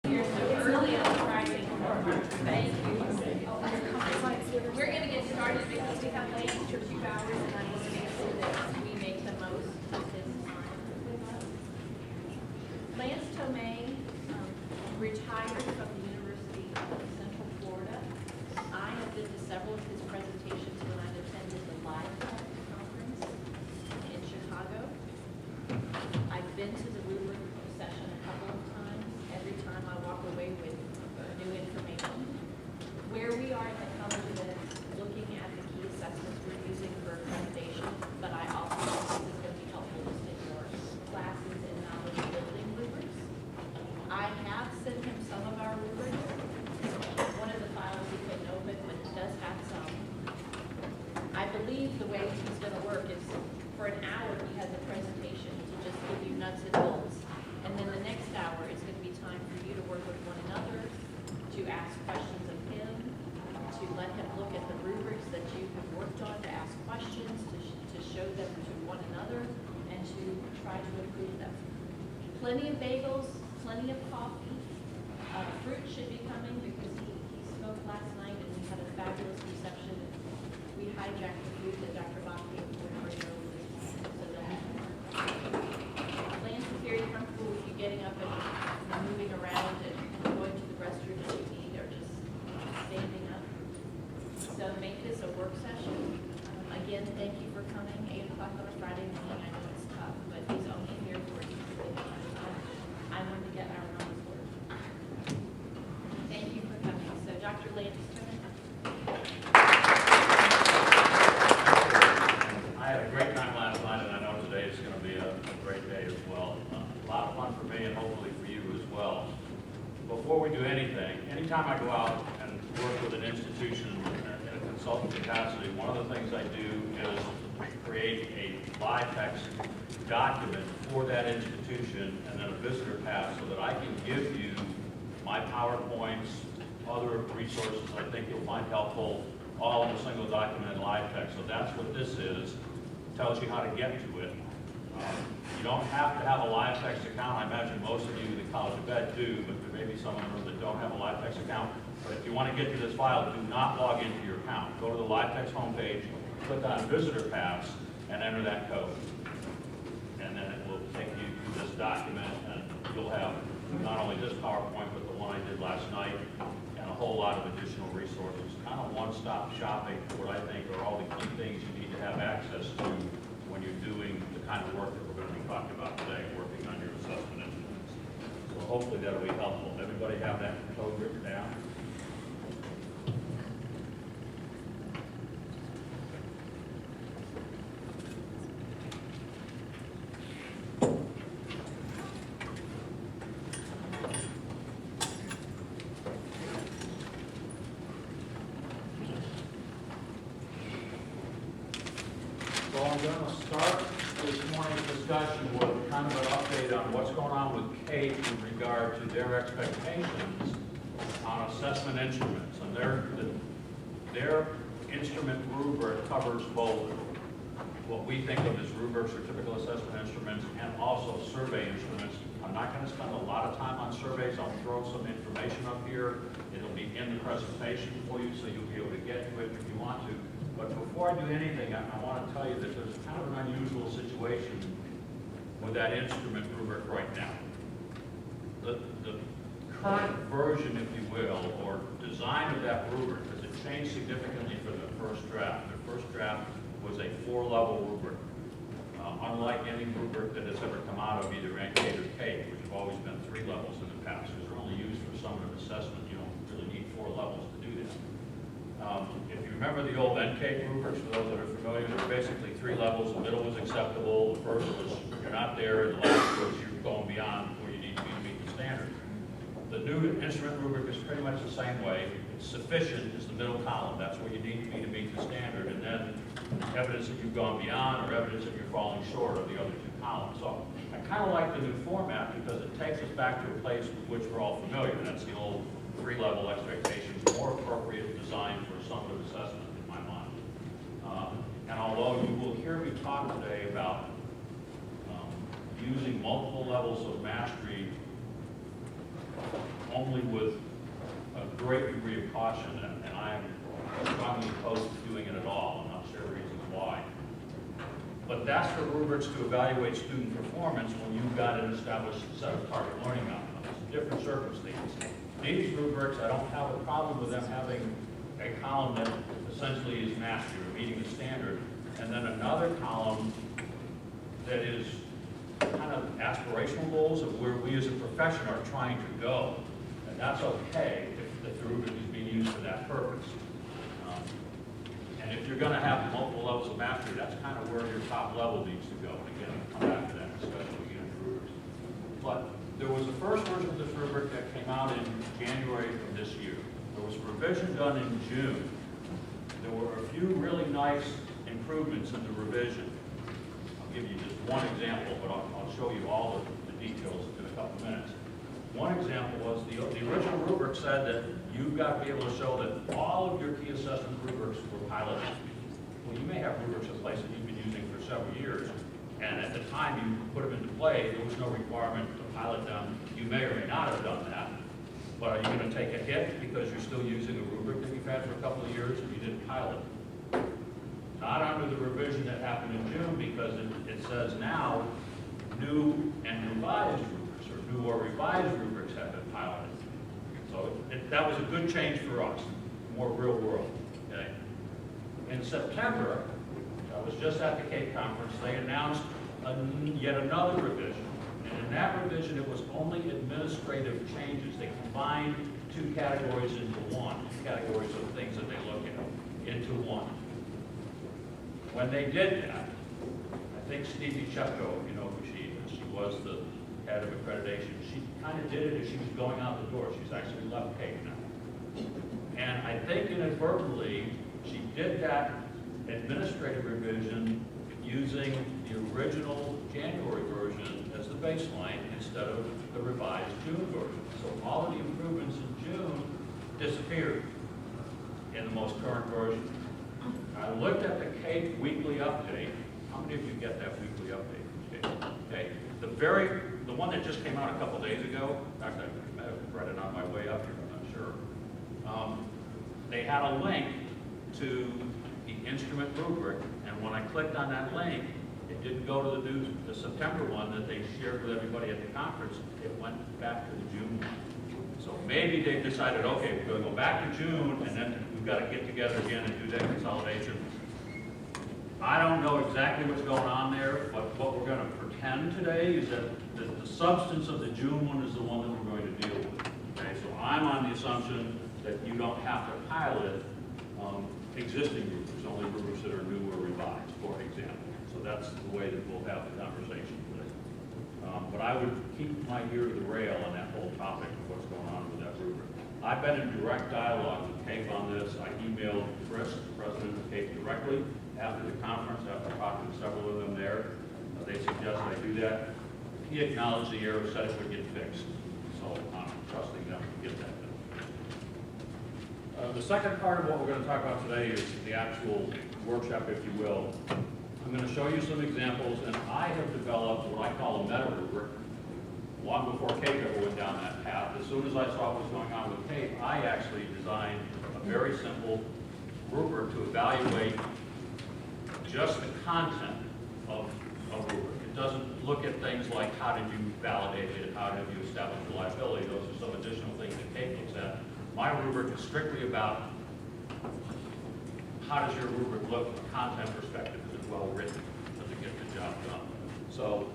here so early on Friday. Thank you. We're going to get started because we have Lance for 2 hours, and I want to make sure that we make the most of his time. Lance Tomei retired from the University of Central Florida. I have been to several of his presentations when I've attended the Live Conference in Chicago. I've been to the Rubric session a couple of times. Every time I walk away with new information. Where we are at the college is looking at the key assessments we're using for accreditation, but I also think this is going to be helpful just in your classes and knowledge building rubrics. I have sent him some of our rubrics. One of the files he couldn't open, but it does have some. I believe the way he's going to work is for an hour he has a presentation to just give you nuts and bolts. And then the next hour is going to be time for you to work with one another, to ask questions of him, to let him look at the rubrics that you have worked on, to ask questions, to show them to one another, and to try to improve them. Plenty of bagels, plenty of coffee. Fruit should be coming because he spoke last night and we had a fabulous reception. We hijacked the food that Dr. Bachke would bring over this morning. So that Lance is very comfortable with you getting up and moving around and going to the restroom if you need, or just standing up. So make this a work session. Again, thank you for coming. 8 o'clock on a Friday morning. I know it's tough, but he's only here for you. I wanted to get our numbers work. Thank you for coming. So Dr. Lance Tomei. I had a great time last night, and I know today is going to be a great day as well. A lot of fun for me and hopefully for you as well. Before we do anything, anytime I go out and work with an institution in a consultant capacity, one of the things I do is create a live text document for that institution and then a visitor pass so that I can give you my PowerPoints, other resources I think you'll find helpful, all in a single document in live text. So that's what this is. It tells you how to get to it. You don't have to have a live text account. I imagine most of you in the College of Ed do, but there may be some in the room that don't have a live text account. But if you want to get to this file, do not log into your account. Go to the live text homepage, click on Visitor Pass, and enter that code. And then it will take you to this document, and you'll have not only this PowerPoint, but the one I did last night, and a whole lot of additional resources. Kind of one-stop shopping for what I think are all the key things you need to have access to when you're doing the kind of work that we're going to be talking about today, working on your assessment instruments. So hopefully that'll be helpful. Everybody have that code written down? So I'm going to start this morning's discussion with kind of an update on what's going on with CAEP in regard to their expectations on assessment instruments. And their instrument rubric covers both what we think of as rubrics or typical assessment instruments and also survey instruments. I'm not going to spend a lot of time on surveys. I'll throw some information up here. It'll be in the presentation for you, so you'll be able to get to it if you want to. But before I do anything, I want to tell you that there's kind of an unusual situation with that instrument rubric right now. The current version, if you will, or design of that rubric, because it changed significantly from the first draft. The first draft was a 4-level rubric. Unlike any rubric that has ever come out of either NCAEP or CAEP, which have always been 3 levels in the past, because they're only used for summative assessment. You don't really need 4 levels to do that. If you remember the old NCAEP rubrics, for those that are familiar, there were basically 3 levels. The middle was acceptable, the first was you're not there, and the last was you're going beyond where you need to be to meet the standard. The new instrument rubric is pretty much the same way. It's sufficient is the middle column. That's where you need to be to meet the standard. And then evidence that you've gone beyond or evidence that you're falling short of the other 2 columns. So I kind of like the new format because it takes us back to a place with which we're all familiar. That's the old 3-level expectations, more appropriate design for summative assessment in my mind. And although you will hear me talk today about using multiple levels of mastery only with a great degree of caution, and I am strongly opposed to doing it at all. I'm not sure the reasons why. But that's for rubrics to evaluate student performance when you've got an established set of target learning outcomes. Different circumstances. These rubrics, I don't have a problem with them having a column that essentially is mastery or meeting the standard, and then another column that is kind of aspirational goals of where we as a profession are trying to go. And that's okay if the rubric is being used for that purpose. And if you're going to have multiple levels of mastery, that's kind of where your top level needs to go. And again, I'll come back to that discussion again in rubrics. But there was a first version of this rubric that came out in January of this year. There was a revision done in June. There were a few really nice improvements in the revision. I'll give you just one example, but I'll show you all the details in a couple minutes. One example was the original rubric said that you've got to be able to show that all of your key assessment rubrics were piloted. Well, you may have rubrics in place that you've been using for several years, and at the time you put them into play, there was no requirement to pilot them. You may or may not have done that, but are you going to take a hit because you're still using a rubric that you've had for a couple of years and you didn't pilot? Not under the revision that happened in June, because it says now new and revised rubrics, or new or revised rubrics have been piloted. So that was a good change for us, more real world. Okay? In September, I was just at the CAEP conference, they announced yet another revision. And in that revision, it was only administrative changes. They combined two categories into one, two categories of things that they look at into one. When they did that, I think Stevie Chepko, you know who she is, she was the head of accreditation. She kind of did it as she was going out the door. She's actually left CAEP now. And I think inadvertently, she did that administrative revision using the original January version as the baseline instead of the revised June version. So all of the improvements in June disappeared in the most current version. I looked at the CAEP weekly update. How many of you get that weekly update from CAEP? Okay. The one that just came out a couple days ago, in fact, I have read it on my way up here, I'm not sure. They had a link to the instrument rubric, and when I clicked on that link, it didn't go to the September one that they shared with everybody at the conference. It went back to the June one. So maybe they've decided, okay, we're going to go back to June, and then we've got to get together again and do that consolidation. I don't know exactly what's going on there, but what we're going to pretend today is that the substance of the June one is the one that we're going to deal with. Okay, so I'm on the assumption that you don't have to pilot existing rubrics, only rubrics that are new or revised, for example. So that's the way that we'll have the conversation today. But I would keep my ear to the rail on that whole topic of what's going on with that rubric. I've been in direct dialogue with CAEP on this. I emailed Chris, the president of CAEP, directly after the conference, after talking to several of them there. They suggested I do that. He acknowledged the error, said it would get fixed. So I'm trusting them to get that done. The second part of what we're going to talk about today is the actual workshop, if you will. I'm going to show you some examples, and I have developed what I call a meta rubric long before CAEP ever went down that path. As soon as I saw what was going on with CAEP, I actually designed a very simple rubric to evaluate just the content of a rubric. It doesn't look at things like how did you validate it, how did you establish reliability. Those are some additional things that CAEP looks at. My rubric is strictly about how does your rubric look from a content perspective? Is it well written? Does it get the job done? So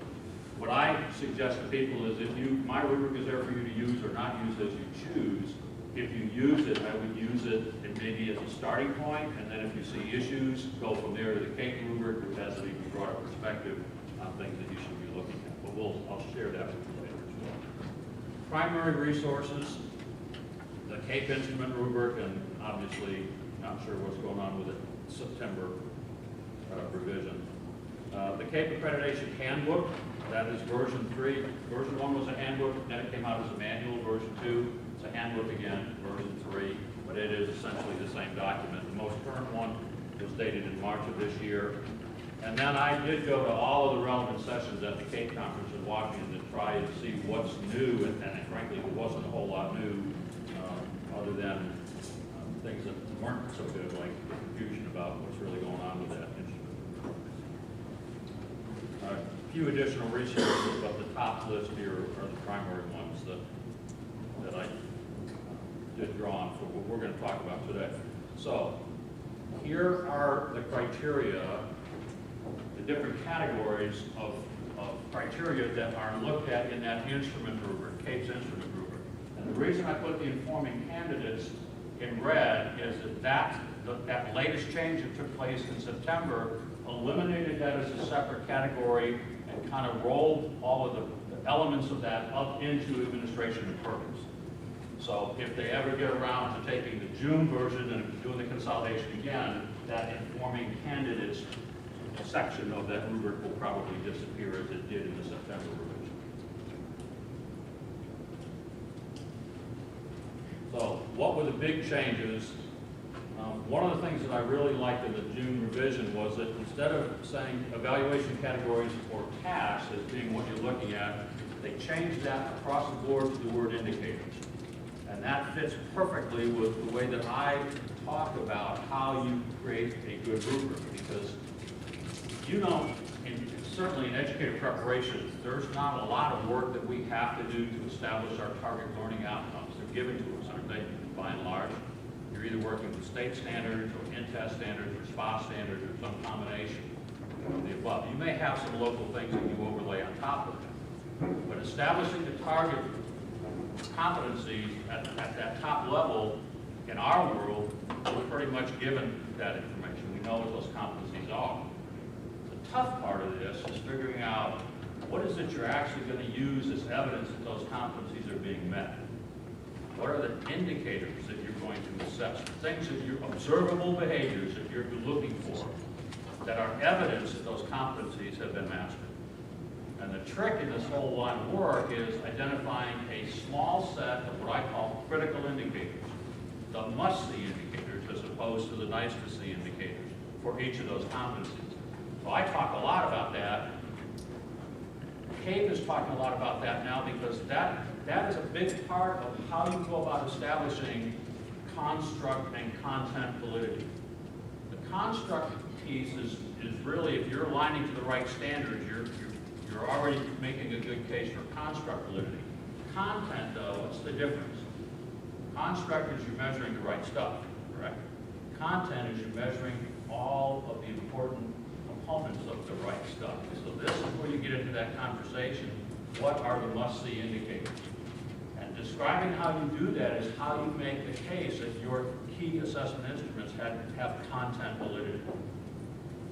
what I suggest to people is my rubric is there for you to use or not use as you choose. If you use it, I would use it maybe as a starting point, and then if you see issues, go from there to the CAEP rubric, which has an even broader perspective on things that you should be looking at. But I'll share that with you later as well. Primary resources, the CAEP instrument rubric, and obviously not sure what's going on with it, September revision. The CAEP accreditation handbook, that is version 3. Version 1 was a handbook, then it came out as a manual. Version 2, it's a handbook again, version 3, but it is essentially the same document. The most current one was dated in March of this year. And then I did go to all of the relevant sessions at the CAEP conference in Washington try to see what's new, and frankly, there wasn't a whole lot new, other than things that weren't so good, like the confusion about what's really going on with that instrument. A few additional resources, but the top list here are the primary ones that I did draw on for what we're going to talk about today. So here are the criteria, the different categories of criteria that are looked at in that instrument rubric, CAEP's instrument rubric. And the reason I put the informing candidates in red is that latest change that took place in September eliminated that as a separate category and kind of rolled all of the elements of that up into administration and purpose. So if they ever get around to taking the June version and doing the consolidation again, that informing candidates section of that rubric will probably disappear as it did in the September revision. So what were the big changes? One of the things that I really liked in the June revision was that instead of saying evaluation categories or tasks as being what you're looking at, they changed that across the board to the word indicators. And that fits perfectly with the way that I talk about how you create a good rubric, because you know, certainly in educator preparation, there's not a lot of work that we have to do to establish our target learning outcomes. They're given to us, aren't they, by and large? You're either working with state standards or in-test standards or SPA standards or some combination of the above. You may have some local things that you overlay on top of it, but establishing the target competencies at that top level in our world, we're pretty much given that information. We know what those competencies are. The tough part of this is figuring out what is it you're actually going to use as evidence that those competencies are being met. What are the indicators that you're going to assess? Things that you're observable behaviors that you're looking for that are evidence that those competencies have been mastered. And the trick in this whole line of work is identifying a small set of what I call critical indicators, the must-see indicators as opposed to the nice-to-see indicators for each of those competencies. So I talk a lot about that. CAEP is talking a lot about that now because that is a big part of how you go about establishing construct and content validity. The construct piece is really, if you're aligning to the right standards, you're already making a good case for construct validity. Content, though, what's the difference? Construct is you're measuring the right stuff, correct? Content is you're measuring all of the important components of the right stuff. So this is where you get into that conversation. What are the must-see indicators? And describing how you do that is how you make the case that your key assessment instruments have content validity.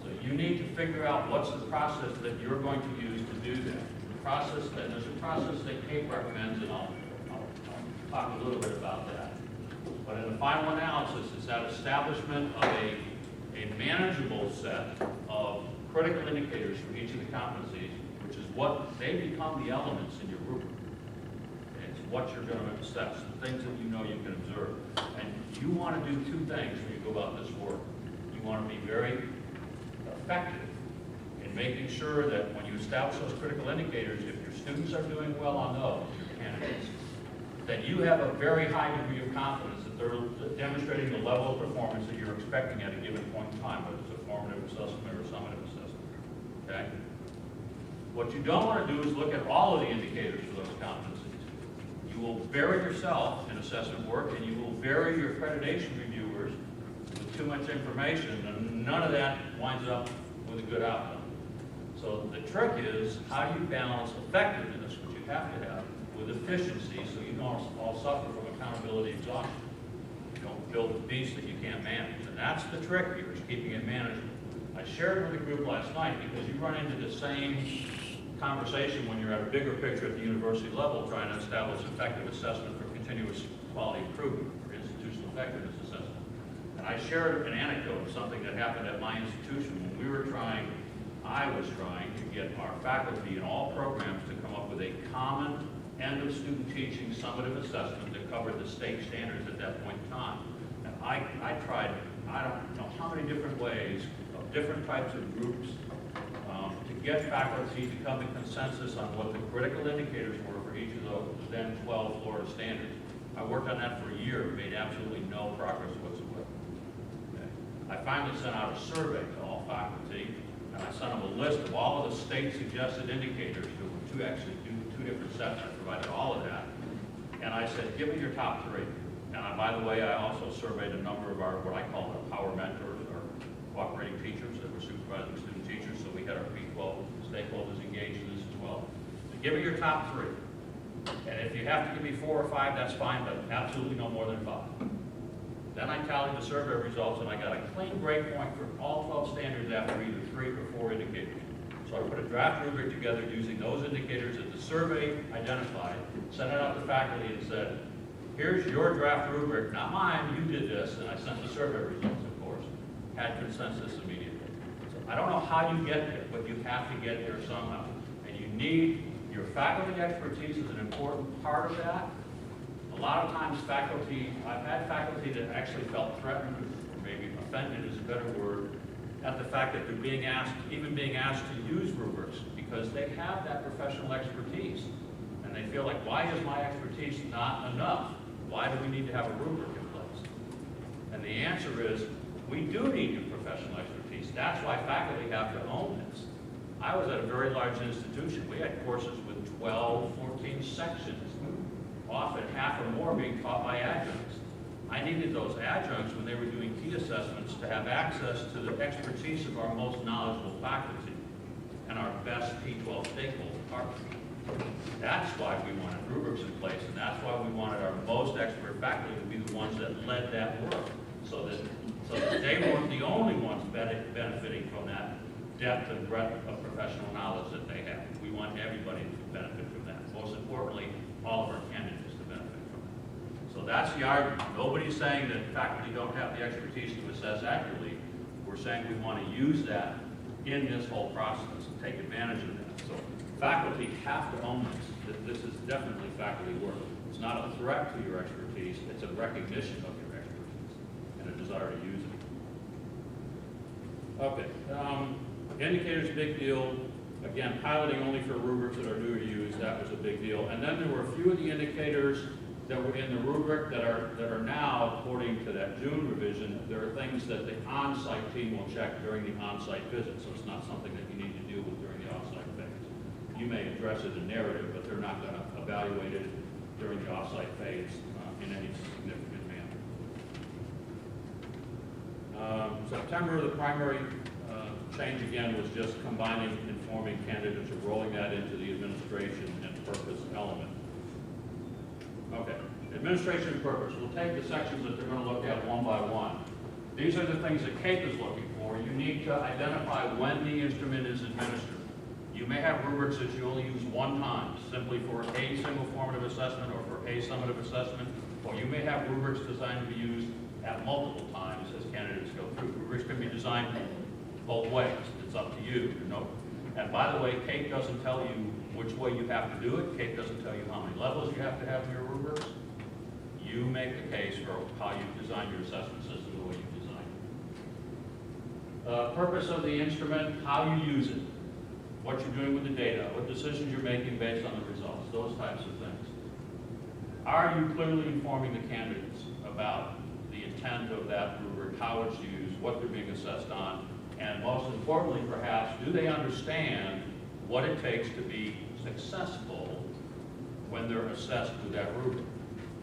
So you need to figure out what's the process that you're going to use to do that. The process, and there's a process that CAEP recommends, and I'll talk a little bit about that. But in the final analysis, it's that establishment of a manageable set of critical indicators for each of the competencies, which is what they become the elements in your rubric. It's what you're going to assess, the things that you know you can observe. And you want to do two things when you go about this work. You want to be very effective in making sure that when you establish those critical indicators, if your students are doing well on those, your candidates, that you have a very high degree of confidence that they're demonstrating the level of performance that you're expecting at a given point in time, whether it's a formative assessment or a summative assessment. Okay? What you don't want to do is look at all of the indicators for those competencies. You will bury yourself in assessment work, and you will bury your accreditation reviewers with too much information, and none of that winds up with a good outcome. So the trick is, how do you balance effectiveness, which you have to have, with efficiency, so you don't all suffer from accountability exhaustion. You don't build a beast that you can't manage. And that's the trick here, is keeping it manageable. I shared it with the group last night because you run into the same conversation when you're at a bigger picture at the university level trying to establish effective assessment for continuous quality improvement or institutional effectiveness assessment. And I shared an anecdote of something that happened at my institution when I was trying to get our faculty in all programs to come up with a common end of student teaching summative assessment that covered the state standards at that point in time. And I tried, I don't know how many different ways of different types of groups, to get faculty to come to consensus on what the critical indicators were for each of those then 12 Florida standards. I worked on that for a year, made absolutely no progress whatsoever. Okay. I finally sent out a survey to all faculty, and I sent them a list of all of the state-suggested indicators. There were two different sets. I provided all of that. And I said, give me your top 3. And by the way, I also surveyed a number of our, what I call our power mentors, or cooperating teachers that were supervising student teachers. So we had our P12 stakeholders engaged in this as well. So give me your top 3. And if you have to give me 4 or 5, that's fine, but absolutely no more than 5. Then I tallied the survey results, and I got a clean break point for all 12 standards after either 3 or 4 indicators. So I put a draft rubric together using those indicators that the survey identified, sent it out to faculty and said, here's your draft rubric, not mine, you did this, and I sent the survey results, of course, had consensus immediately. So I don't know how you get there, but you have to get there somehow. And you need, your faculty expertise is an important part of that. A lot of times faculty, I've had faculty that actually felt threatened, or maybe offended is a better word, at the fact that they're being asked, even being asked to use rubrics, because they have that professional expertise. And they feel like, why is my expertise not enough? Why do we need to have a rubric in place? And the answer is, we do need your professional expertise. That's why faculty have to own this. I was at a very large institution. We had courses with 12, 14 sections, often half or more being taught by adjuncts. I needed those adjuncts when they were doing key assessments to have access to the expertise of our most knowledgeable faculty and our best P12 stakeholder partners. That's why we wanted rubrics in place, and that's why we wanted our most expert faculty to be the ones that led that work, so that they weren't the only ones benefiting from that depth and breadth of professional knowledge that they have. We want everybody to benefit from that. Most importantly, all of our candidates to benefit from that. So that's the argument. Nobody's saying that faculty don't have the expertise to assess accurately. We're saying we want to use that in this whole process and take advantage of that. So faculty have to own this. This is definitely faculty work. It's not a threat to your expertise. It's a recognition of your expertise and a desire to use it. Okay. Indicators, big deal. Again, piloting only for rubrics that are new or used, that was a big deal. And then there were a few of the indicators that were in the rubric that are now, according to that June revision, there are things that the on-site team will check during the on-site visit, so it's not something that you need to deal with during the off-site phase. You may address it in narrative, but they're not going to evaluate it during the off-site phase in any significant manner. September, the primary change again was just combining informing candidates or rolling that into the administration and purpose element. Okay, administration and purpose. We'll take the sections that they're going to look at one by one. These are the things that CAEP is looking for. You need to identify when the instrument is administered. You may have rubrics that you only use one time, simply for a single formative assessment or for a summative assessment, or you may have rubrics designed to be used at multiple times as candidates go through. Rubrics can be designed both ways. It's up to you. And by the way, CAEP doesn't tell you which way you have to do it. CAEP doesn't tell you how many levels you have to have in your rubrics. You make the case for how you design your assessment system the way you design it. Purpose of the instrument, how you use it, what you're doing with the data, what decisions you're making based on the results, those types of things. Are you clearly informing the candidates about the intent of that rubric, how it's used, what they're being assessed on, and most importantly, perhaps, do they understand what it takes to be successful when they're assessed with that rubric?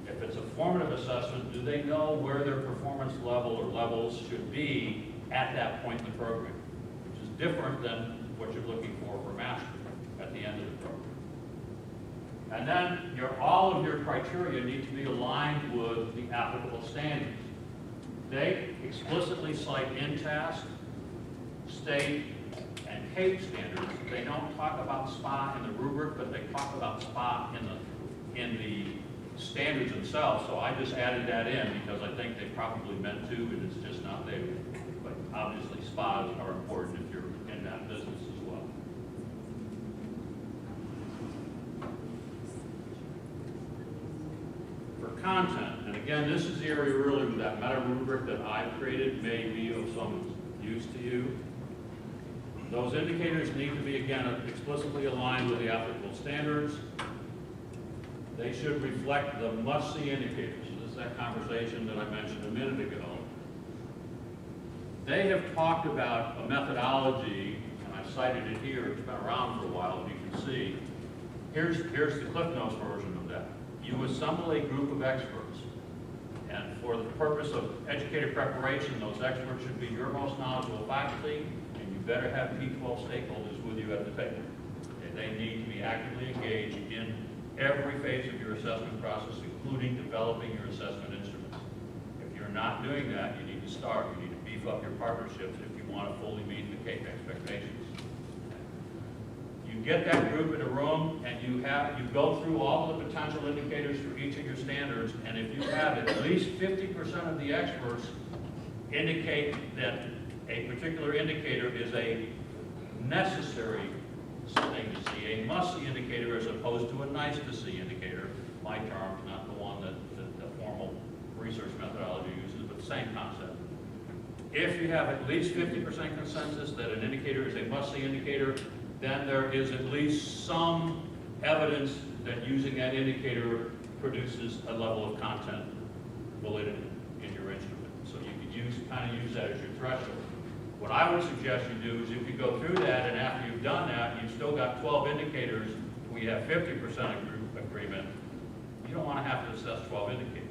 If it's a formative assessment, do they know where their performance level or levels should be at that point in the program, which is different than what you're looking for mastery at the end of the program. And then all of your criteria need to be aligned with the applicable standards. They explicitly cite INTASC, state, and CAEP standards. They don't talk about SPA in the rubric, but they talk about SPA in the standards themselves. So I just added that in because I think they probably meant to, and it's just not there. But obviously SPAs are important if you're in that business as well. For content, and again, this is the area really with that meta rubric that I've created may be of some use to you. Those indicators need to be, again, explicitly aligned with the applicable standards. They should reflect the must-see indicators. This is that conversation that I mentioned a minute ago. They have talked about a methodology, and I've cited it here. It's been around for a while, as you can see. Here's the Cliff Notes version of that. You assemble a group of experts, and for the purpose of educator preparation, those experts should be your most knowledgeable faculty, and you better have P12 stakeholders with you at the table. And they need to be actively engaged in every phase of your assessment process, including developing your assessment instruments. If you're not doing that, you need to start. You need to beef up your partnerships if you want to fully meet the CAEP expectations. You get that group in a room and you go through all the potential indicators for each of your standards, and if you have at least 50% of the experts indicate that a particular indicator is a necessary thing to see, a must-see indicator as opposed to a nice-to-see indicator, my term, not the one that the formal research methodology uses, but the same concept. If you have at least 50% consensus that an indicator is a must-see indicator, then there is at least some evidence that using that indicator produces a level of content validity in your instrument. So you could kind of use that as your threshold. What I would suggest you do is if you go through that, and after you've done that, you've still got 12 indicators, we have 50% agreement, you don't want to have to assess 12 indicators.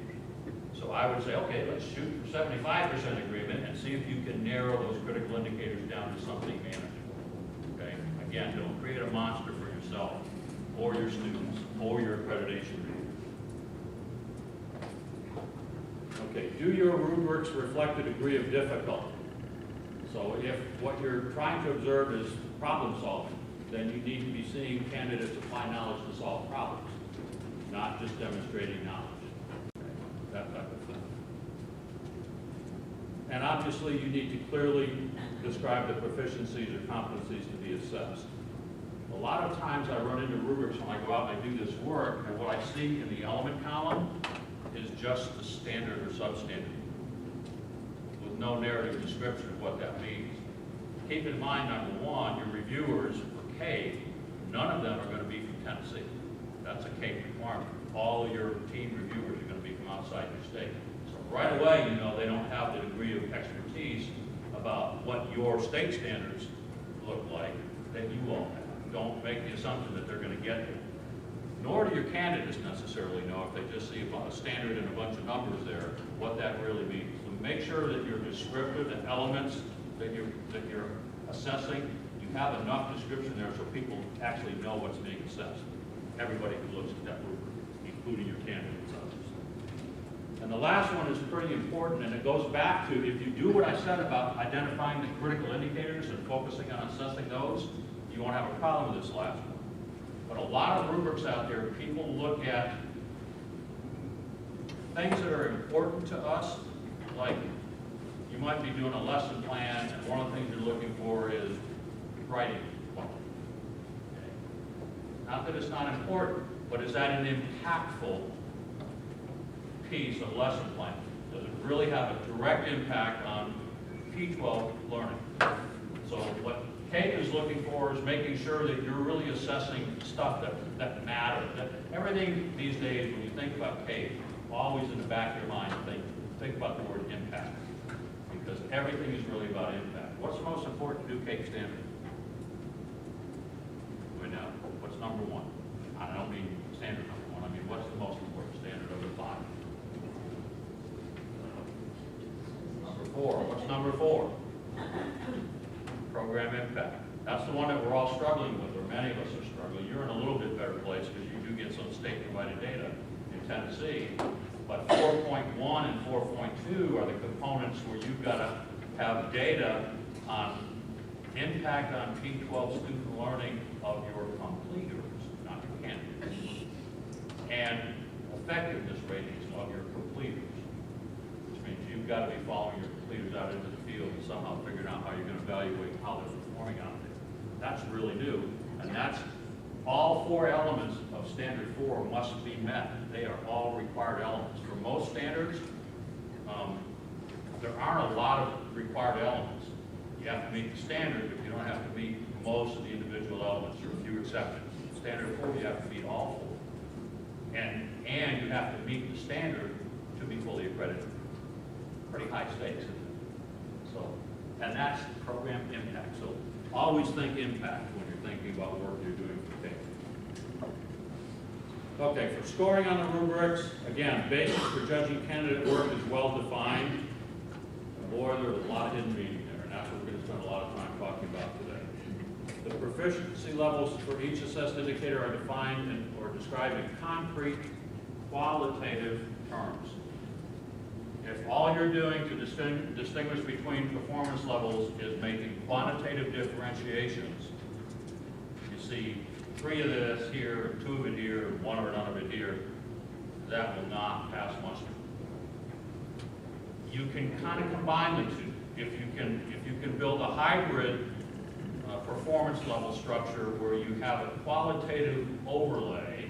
So I would say, okay, let's shoot for 75% agreement and see if you can narrow those critical indicators down to something manageable. Okay? Again, don't create a monster for yourself or your students or your accreditation group. Okay, do your rubrics reflect a degree of difficulty? So if what you're trying to observe is problem solving, then you need to be seeing candidates apply knowledge to solve problems, not just demonstrating knowledge. Okay? That type of thing. And obviously you need to clearly describe the proficiencies or competencies to be assessed. A lot of times I run into rubrics when I go out and I do this work, and what I see in the element column is just the standard or substandard, with no narrative description of what that means. Keep in mind, number one, your reviewers for CAEP, none of them are going to be from Tennessee. That's a CAEP requirement. All of your team reviewers are going to be from outside your state. So right away, you know they don't have the degree of expertise about what your state standards look like that you all have. Don't make the assumption that they're going to get there. Nor do your candidates necessarily know, if they just see a standard and a bunch of numbers there, what that really means. So make sure that your descriptive and elements that you're assessing, you have enough description there so people actually know what's being assessed. Everybody who looks at that rubric, including your candidates. And the last one is pretty important, and it goes back to, if you do what I said about identifying the critical indicators and focusing on assessing those, you won't have a problem with this last one. But a lot of rubrics out there, people look at things that are important to us, like you might be doing a lesson plan, and one of the things you're looking for is writing quality. Okay? Not that it's not important, but is that an impactful piece of lesson plan? Does it really have a direct impact on P12 learning? So what CAEP is looking for is making sure that you're really assessing stuff that matters. That everything these days, when you think about CAEP, always in the back of your mind, think about the word impact. Because everything is really about impact. What's the most important new CAEP standard? Right now, what's number one? I don't mean standard number one. I mean, what's the most important standard of the five? Number four. What's number four? Program impact. That's the one that we're all struggling with, or many of us are struggling. You're in a little bit better place because you do get some state-provided data in Tennessee. But 4.1 and 4.2 are the components where you've got to have data on impact on P12 student learning of your completers, not your candidates, and effectiveness ratings of your completers, which means you've got to be following your completers out into the field and somehow figuring out how you're going to evaluate how they're performing out there. That's really new, and that's all four elements of standard 4 must be met. They are all required elements. For most standards, there aren't a lot of required elements. You have to meet the standard, but you don't have to meet most of the individual elements. There are a few exceptions. Standard 4, you have to meet all 4. And you have to meet the standard to be fully accredited. Pretty high stakes, isn't it? So, and that's program impact. So always think impact when you're thinking about work you're doing for CAEP. Okay, for scoring on the rubrics, again, basis for judging candidate work is well defined. Boy, there's a lot of hidden meaning there, and that's what we're going to spend a lot of time talking about today. The proficiency levels for each assessed indicator are defined or described in concrete, qualitative terms. If all you're doing to distinguish between performance levels is making quantitative differentiations, you see 3 of this here, 2 of it here, 1 or none of it here, that will not pass muster. You can kind of combine the two. If you can build a hybrid performance level structure where you have a qualitative overlay,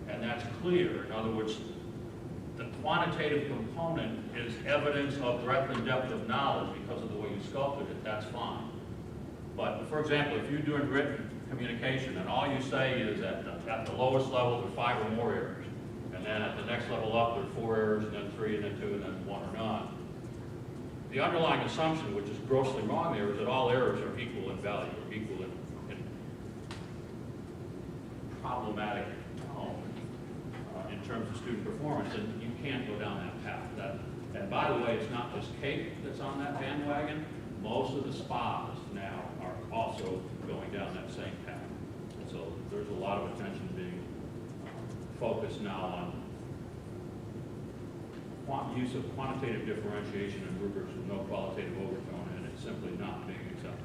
and that's clear. In other words, the quantitative component is evidence of breadth and depth of knowledge because of the way you sculpted it, that's fine. But for example, if you're doing written communication and all you say is at the lowest level there are 5 or more errors, and then at the next level up there are 4 errors, and then 3, and then 2, and then 1 or none. The underlying assumption, which is grossly wrong there, is that all errors are equal in value, or equal in problematic tone in terms of student performance, and you can't go down that path. And by the way, it's not just CAEP that's on that bandwagon. Most of the spas now are also going down that same path. So there's a lot of attention being focused now on use of quantitative differentiation in rubrics with no qualitative overtone, and it's simply not being accepted.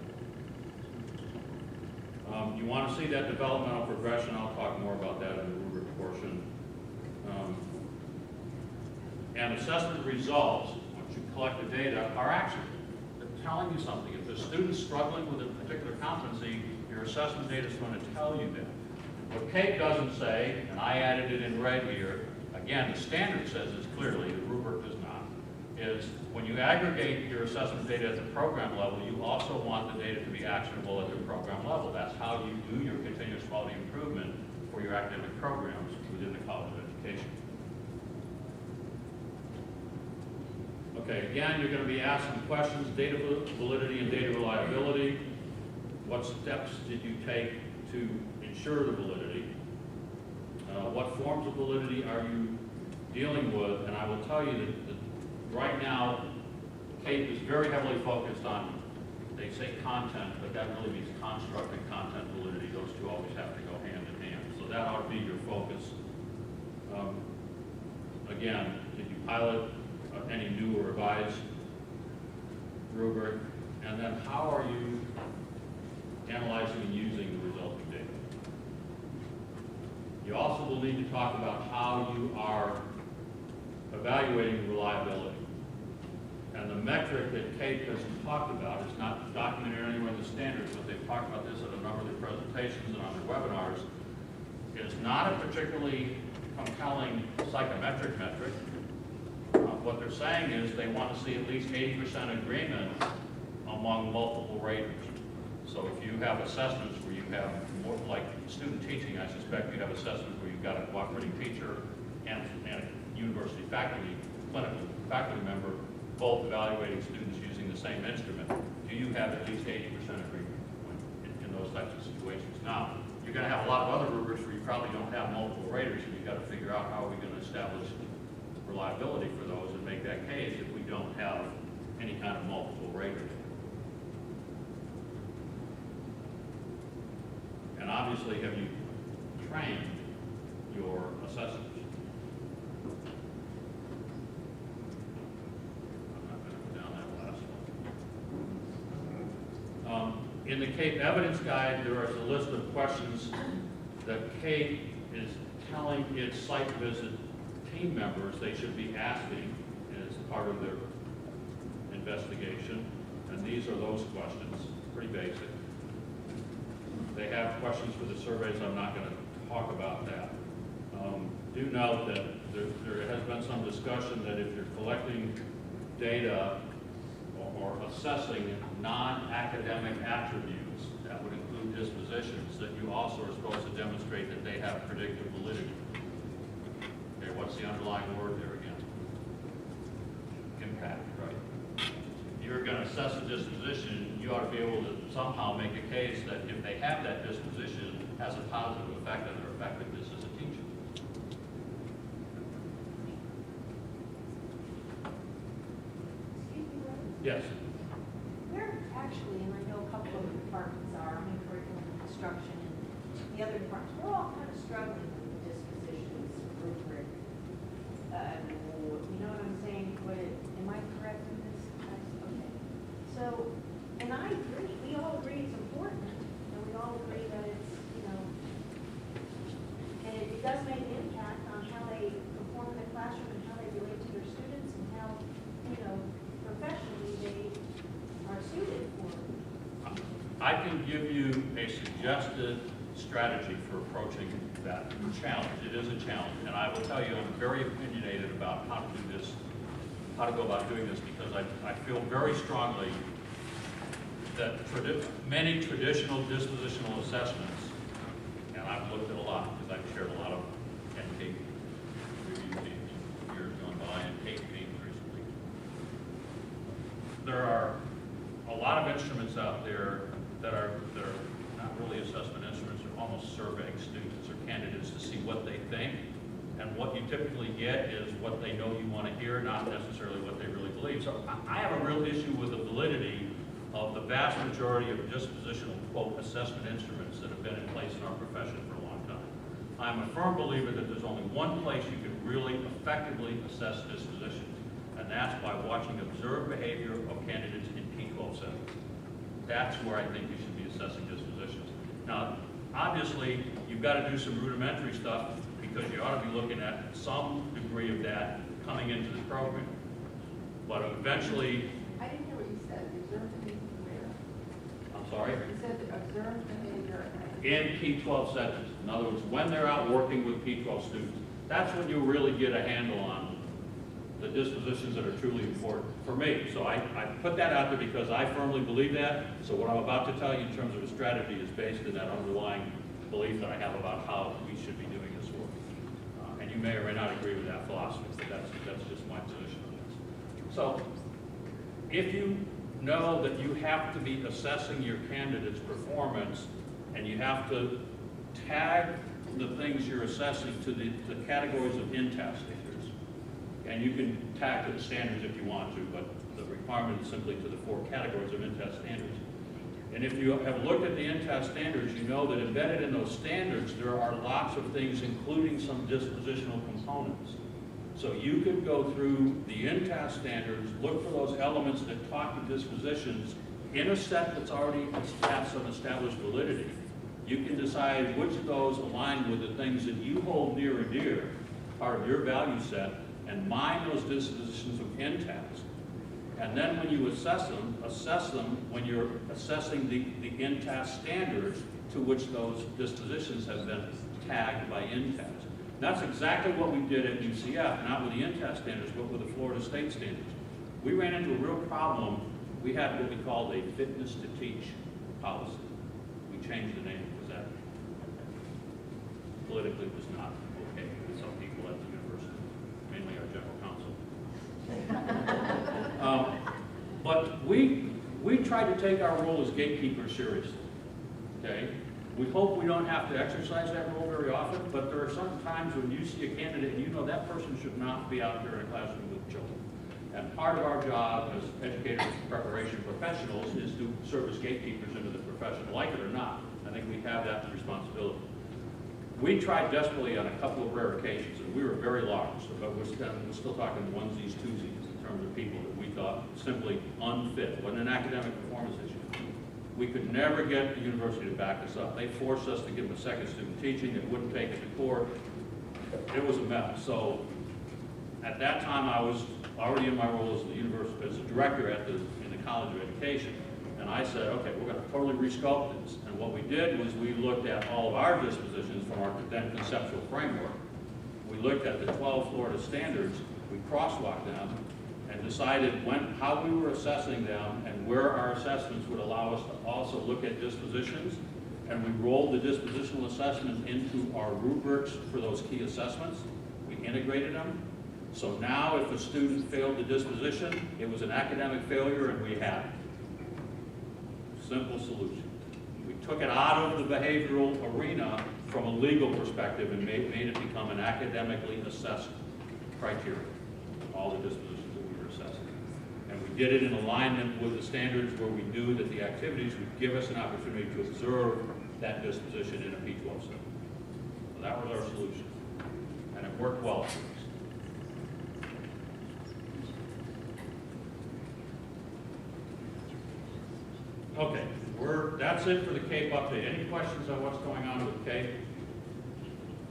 You want to see that developmental progression. I'll talk more about that in the rubric portion. And assessment results, once you collect the data, are actionable. They're telling you something. If the student's struggling with a particular competency, your assessment data is going to tell you that. What CAEP doesn't say, and I added it in red here, again, the standard says this clearly, the rubric does not, is when you aggregate your assessment data at the program level, you also want the data to be actionable at the program level. That's how you do your continuous quality improvement for your academic programs within the College of Education. Okay, again, you're going to be asked some questions, data validity and data reliability. What steps did you take to ensure the validity? What forms of validity are you dealing with? And I will tell you that right now, CAEP is very heavily focused on, they say content, but that really means construct and content validity. Those two always have to go hand in hand. So that ought to be your focus. Again, did you pilot any new or revised rubric? And then how are you analyzing and using the resulting data? You also will need to talk about how you are evaluating reliability. And the metric that CAEP has talked about is not documented anywhere in the standards, but they've talked about this at a number of their presentations and on their webinars. It's not a particularly compelling psychometric metric. What they're saying is they want to see at least 80% agreement among multiple raters. So if you have assessments where you have more, like student teaching, I suspect you have assessments where you've got a cooperating teacher and a university faculty, clinical faculty member, both evaluating students using the same instrument. Do you have at least 80% agreement in those types of situations? Now, you're going to have a lot of other rubrics where you probably don't have multiple raters, and you've got to figure out how are we going to establish reliability for those and make that case if we don't have any kind of multiple raters. And obviously, have you trained your assessors? I'm not going to go down that last one. In the CAEP evidence guide, there is a list of questions that CAEP is telling its site visit team members they should be asking as part of their investigation. And these are those questions, pretty basic. They have questions for the surveys. I'm not going to talk about that. Do note that there has been some discussion that if you're collecting data or assessing non-academic attributes, that would include dispositions, that you also are supposed to demonstrate that they have predictive validity. Okay, what's the underlying word there again? Impact, right? If you're going to assess a disposition, you ought to be able to somehow make a case that if they have that disposition, has a positive effect on their effectiveness as a teacher. Excuse me, Ray? Yes. We're actually, and I know a couple of the departments are, I'm in curriculum and instruction, and the other departments, we're all kind of struggling with the dispositions rubric. You know what I'm saying? Am I correct in this? Okay. So, and I agree, we all agree it's important, and we all agree that it's, and it does make an impact on how they perform in the classroom and how they relate to their students and how, professionally they are suited for. I can give you a suggested strategy for approaching that challenge. It is a challenge, and I will tell you I'm very opinionated about how to do this, how to go about doing this, because I feel very strongly that many traditional dispositional assessments, and I've looked at a lot because I've shared a lot of NK reviews in years gone by and CAEP meetings recently. There are a lot of instruments out there that are not really assessment instruments, they're almost surveying students or candidates to see what they think. And what you typically get is what they know you want to hear, not necessarily what they really believe. So I have a real issue with the validity of the vast majority of dispositional, quote, assessment instruments that have been in place in our profession for a long time. I'm a firm believer that there's only one place you can really effectively assess dispositions, and that's by watching observed behavior of candidates in P-12 settings. That's where I think you should be assessing dispositions. Now, obviously, you've got to do some rudimentary stuff because you ought to be looking at some degree of that coming into the program. But eventually, I didn't hear what you said. Observed behavior where? I'm sorry, You said that observed behavior. in P-12 settings. In other words, when they're out working with P-12 students, that's when you really get a handle on the dispositions that are truly important for me. So I put that out there because I firmly believe that. So what I'm about to tell you in terms of a strategy is based in that underlying belief that I have about how we should be doing this work. And you may or may not agree with that philosophy, but that's just my position on this. So if you know that you have to be assessing your candidate's performance and you have to tag the things you're assessing to the categories of in-test standards, and you can tag to the standards if you want to, but the requirement is simply to the 4 categories of in-test standards. And if you have looked at the in-test standards, you know that embedded in those standards, there are lots of things, including some dispositional components. So you could go through the in-test standards, look for those elements that talk to dispositions in a set that's already has some established validity. You can decide which of those align with the things that you hold near and dear, part of your value set, and mine those dispositions of in-test. And then when you assess them when you're assessing the in-test standards to which those dispositions have been tagged by in-test. That's exactly what we did at UCF, not with the in-test standards, but with the Florida State standards. We ran into a real problem. We had what we called a fitness to teach policy. We changed the name because that politically was not okay with some people at the university, mainly our general counsel. But we try to take our role as gatekeepers seriously, okay? We hope we don't have to exercise that role very often, but there are some times when you see a candidate and you know that person should not be out there in a classroom with children. And part of our job as educators, preparation professionals, is to serve as gatekeepers into the profession, like it or not. I think we have that responsibility. We tried desperately on a couple of rare occasions, and we were very large, but we're still talking onesies, twosies in terms of people that we thought simply unfit, wasn't an academic performance issue. We could never get the university to back us up. They forced us to give them a second student teaching. It wouldn't take it to court. It was a mess. So at that time, I was already in my role as the university, as a director in the College of Education. And I said, okay, we're going to totally resculpt this. And what we did was we looked at all of our dispositions from our then conceptual framework. We looked at the 12 Florida standards, we crosswalked them, and decided how we were assessing them and where our assessments would allow us to also look at dispositions. And we rolled the dispositional assessments into our rubrics for those key assessments. We integrated them. So now if a student failed the disposition, it was an academic failure and we had it. Simple solution. We took it out of the behavioral arena from a legal perspective and made it become an academically assessed criteria, all the dispositions that we were assessing. And we did it in alignment with the standards where we knew that the activities would give us an opportunity to observe that disposition in a P12 setting. So that was our solution. And it worked well for us. Okay, that's it for the CAEP update. Any questions on what's going on with CAEP?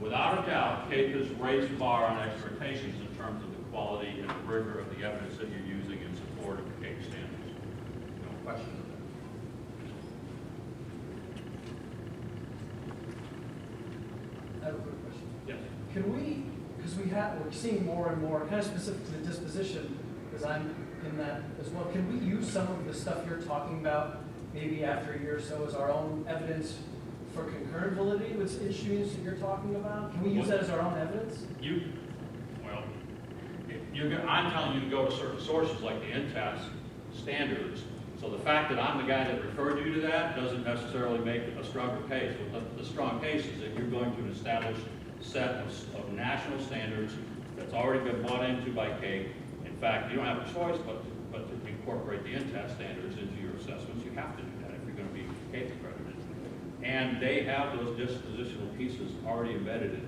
Without a doubt, CAEP has raised the bar on expectations in terms of the quality and the rigor of the evidence that you're using in support of the CAEP standards. No question of that. I have a quick question. Yes. Can we, because we're seeing more and more, kind of specific to the disposition, because I'm in that as well, can we use some of the stuff you're talking about maybe after a year or so as our own evidence for concurrent validity with issues that you're talking about? Can we use that as our own evidence? I'm telling you to go to certain sources like the INTAS standards. So the fact that I'm the guy that referred you to that doesn't necessarily make a stronger case. The strong case is that you're going to establish a set of national standards that's already been bought into by CAEP. In fact, you don't have a choice but to incorporate the INTAS standards into your assessments. You have to do that if you're going to be CAEP accredited. And they have those dispositional pieces already embedded in it.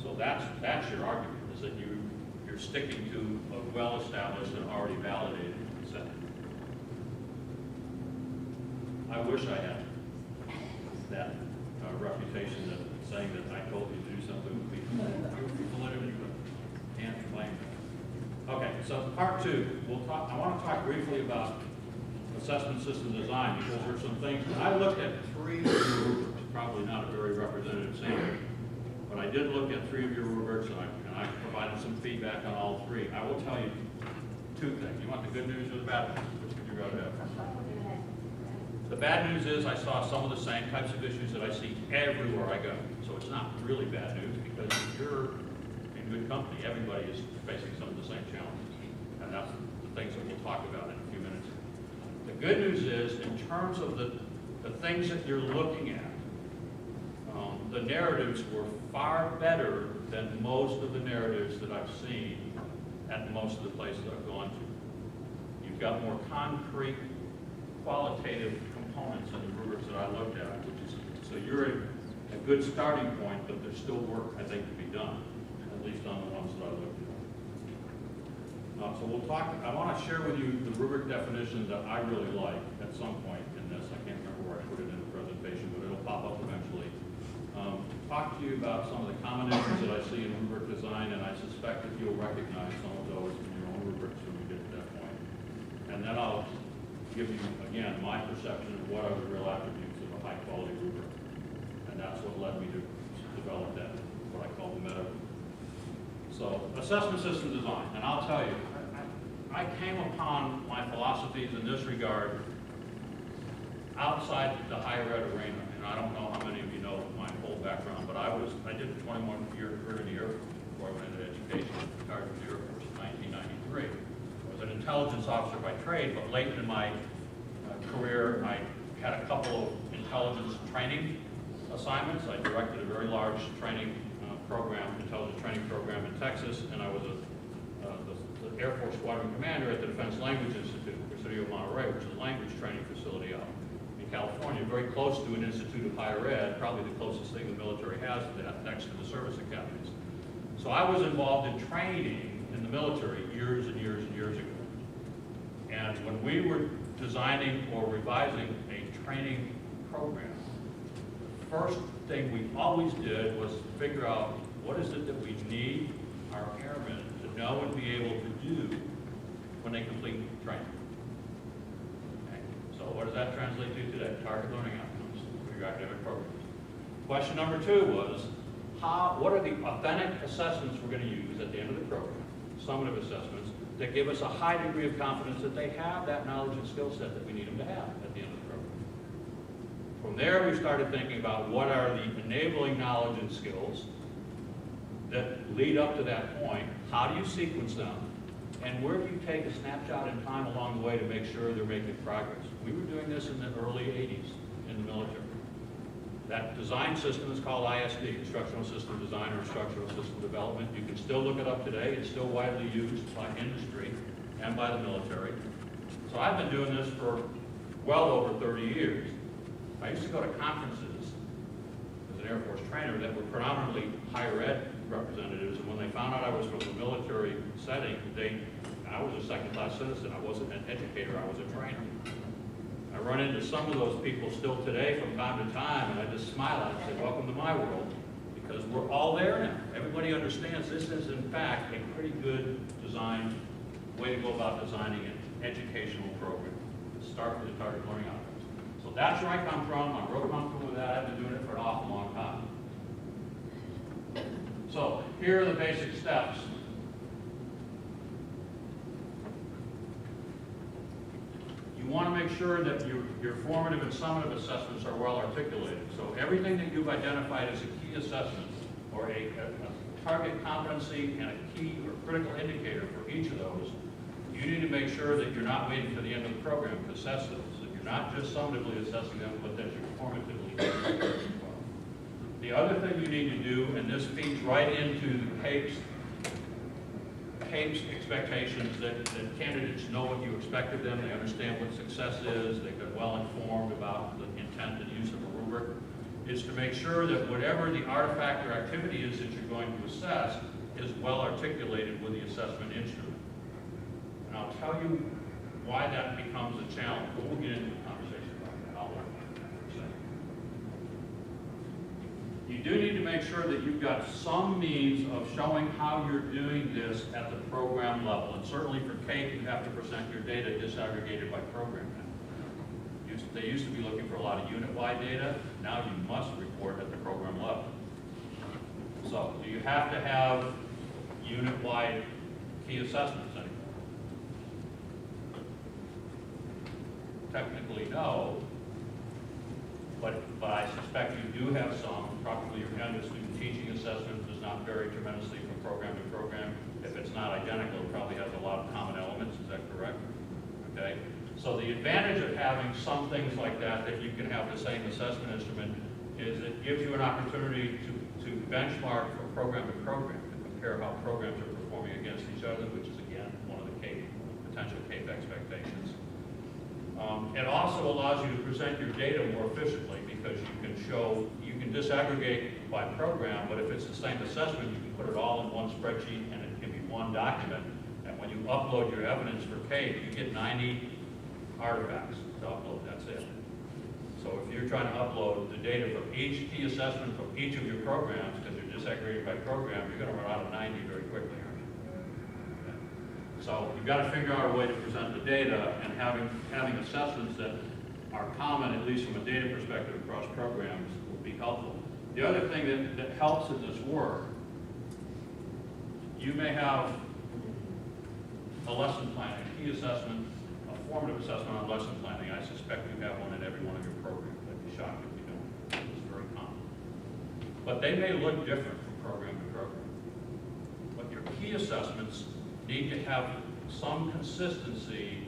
So that's your argument, is that you're sticking to a well-established and already validated set. I wish I had that reputation that saying that I told you to do something would be validity, but can't claim that. Okay, so part two, I want to talk briefly about assessment system design, because there's some things. I looked at 3 of your rubrics, probably not a very representative sample, but I did look at 3 of your rubrics, and I provided some feedback on all 3. I will tell you 2 things. You want the good news or the bad news? Which would you rather have? The bad news is I saw some of the same types of issues that I see everywhere I go. So it's not really bad news, because you're in good company. Everybody is facing some of the same challenges. And that's the things that we'll talk about in a few minutes. The good news is, in terms of the things that you're looking at, the narratives were far better than most of the narratives that I've seen at most of the places I've gone to. You've got more concrete, qualitative components in the rubrics that I looked at, so you're at a good starting point, but there's still work, I think, to be done, at least on the ones that I looked at. So we'll talk, I want to share with you the rubric definition that I really like at some point in this. I can't remember where I put it in the presentation, but it'll pop up eventually. Talk to you about some of the common issues that I see in rubric design, and I suspect that you'll recognize some of those in your own rubrics when we get to that point. And then I'll give you, again, my perception of what are the real attributes of a high-quality rubric. And that's what led me to develop that, what I call the meta. So, assessment system design. And I'll tell you, I came upon my philosophies in this regard outside the higher ed arena. And I don't know how many of you know my whole background, but I did a 21-year career in the Air Force before I went into education. I retired from the Air Force in 1993. I was an intelligence officer by trade, but late in my career, I had a couple of intelligence training assignments. I directed a very large training program, intelligence training program in Texas, and I was the Air Force Squadron Commander at the Defense Language Institute, Presidio Monterey, which is a language training facility out in California, very close to an institute of higher ed, probably the closest thing the military has to that, next to the service academies. So I was involved in training in the military years and years and years ago. And when we were designing or revising a training program, the first thing we always did was figure out what is it that we need our airmen to know and be able to do when they complete training. Okay. So what does that translate to today? Target learning outcomes for your academic programs. Question number 2 was, what are the authentic assessments we're going to use at the end of the program, summative assessments, that give us a high degree of confidence that they have that knowledge and skill set that we need them to have at the end of the program. From there, we started thinking about what are the enabling knowledge and skills that lead up to that point. How do you sequence them? And where do you take a snapshot in time along the way to make sure they're making progress? We were doing this in the early 80s in the military. That design system is called ISD, Instructional System Design or Instructional System Development. You can still look it up today. It's still widely used by industry and by the military. So I've been doing this for well over 30 years. I used to go to conferences as an Air Force trainer that were predominantly higher ed representatives, and when they found out I was from the military setting, I was a second-class citizen. I wasn't an educator, I was a trainer. I run into some of those people still today from time to time, and I just smile at them and say, welcome to my world, because we're all there now. Everybody understands this is, in fact, a pretty good design, way to go about designing an educational program. Start with the target learning outcomes. So that's where I come from. I'm real comfortable with that. I've been doing it for an awful long time. So here are the basic steps. You want to make sure that your formative and summative assessments are well articulated. So everything that you've identified as a key assessment or a target competency and a key or critical indicator for each of those, you need to make sure that you're not waiting for the end of the program to assess those, that you're not just summatively assessing them, but that you're formatively assessing them as well. The other thing you need to do, and this feeds right into the CAEP's expectations that candidates know what you expect of them, they understand what success is, they've been well informed about the intent and use of a rubric, is to make sure that whatever the artifact or activity is that you're going to assess is well articulated with the assessment instrument. And I'll tell you why that becomes a challenge, but we'll get into a conversation about that. I'll learn that in a second. You do need to make sure that you've got some means of showing how you're doing this at the program level. And certainly for CAEP, you have to present your data disaggregated by program now. They used to be looking for a lot of unit-wide data. Now you must report at the program level. So do you have to have unit-wide key assessments anymore? Technically, no. But I suspect you do have some. Probably your end of student teaching assessment does not vary tremendously from program to program. If it's not identical, it probably has a lot of common elements. Is that correct? Okay. So the advantage of having some things like that you can have the same assessment instrument is it gives you an opportunity to benchmark from program to program, to compare how programs are performing against each other, which is, again, one of the potential CAEP expectations. It also allows you to present your data more efficiently because you can disaggregate by program, but if it's the same assessment, you can put it all in one spreadsheet and it can be one document. And when you upload your evidence for CAEP, you get 90 artifacts to upload, that's it. So if you're trying to upload the data from each key assessment from each of your programs, because you're disaggregated by program, you're going to run out of 90 very quickly, aren't you? Okay. So you've got to figure out a way to present the data, and having assessments that are common, at least from a data perspective across programs, will be helpful. The other thing that helps in this work, you may have a lesson plan, a key assessment, a formative assessment on lesson planning. I suspect you have one in every one of your programs. I'd be shocked if you don't. It's very common. But they may look different from program to program. But your key assessments need to have some consistency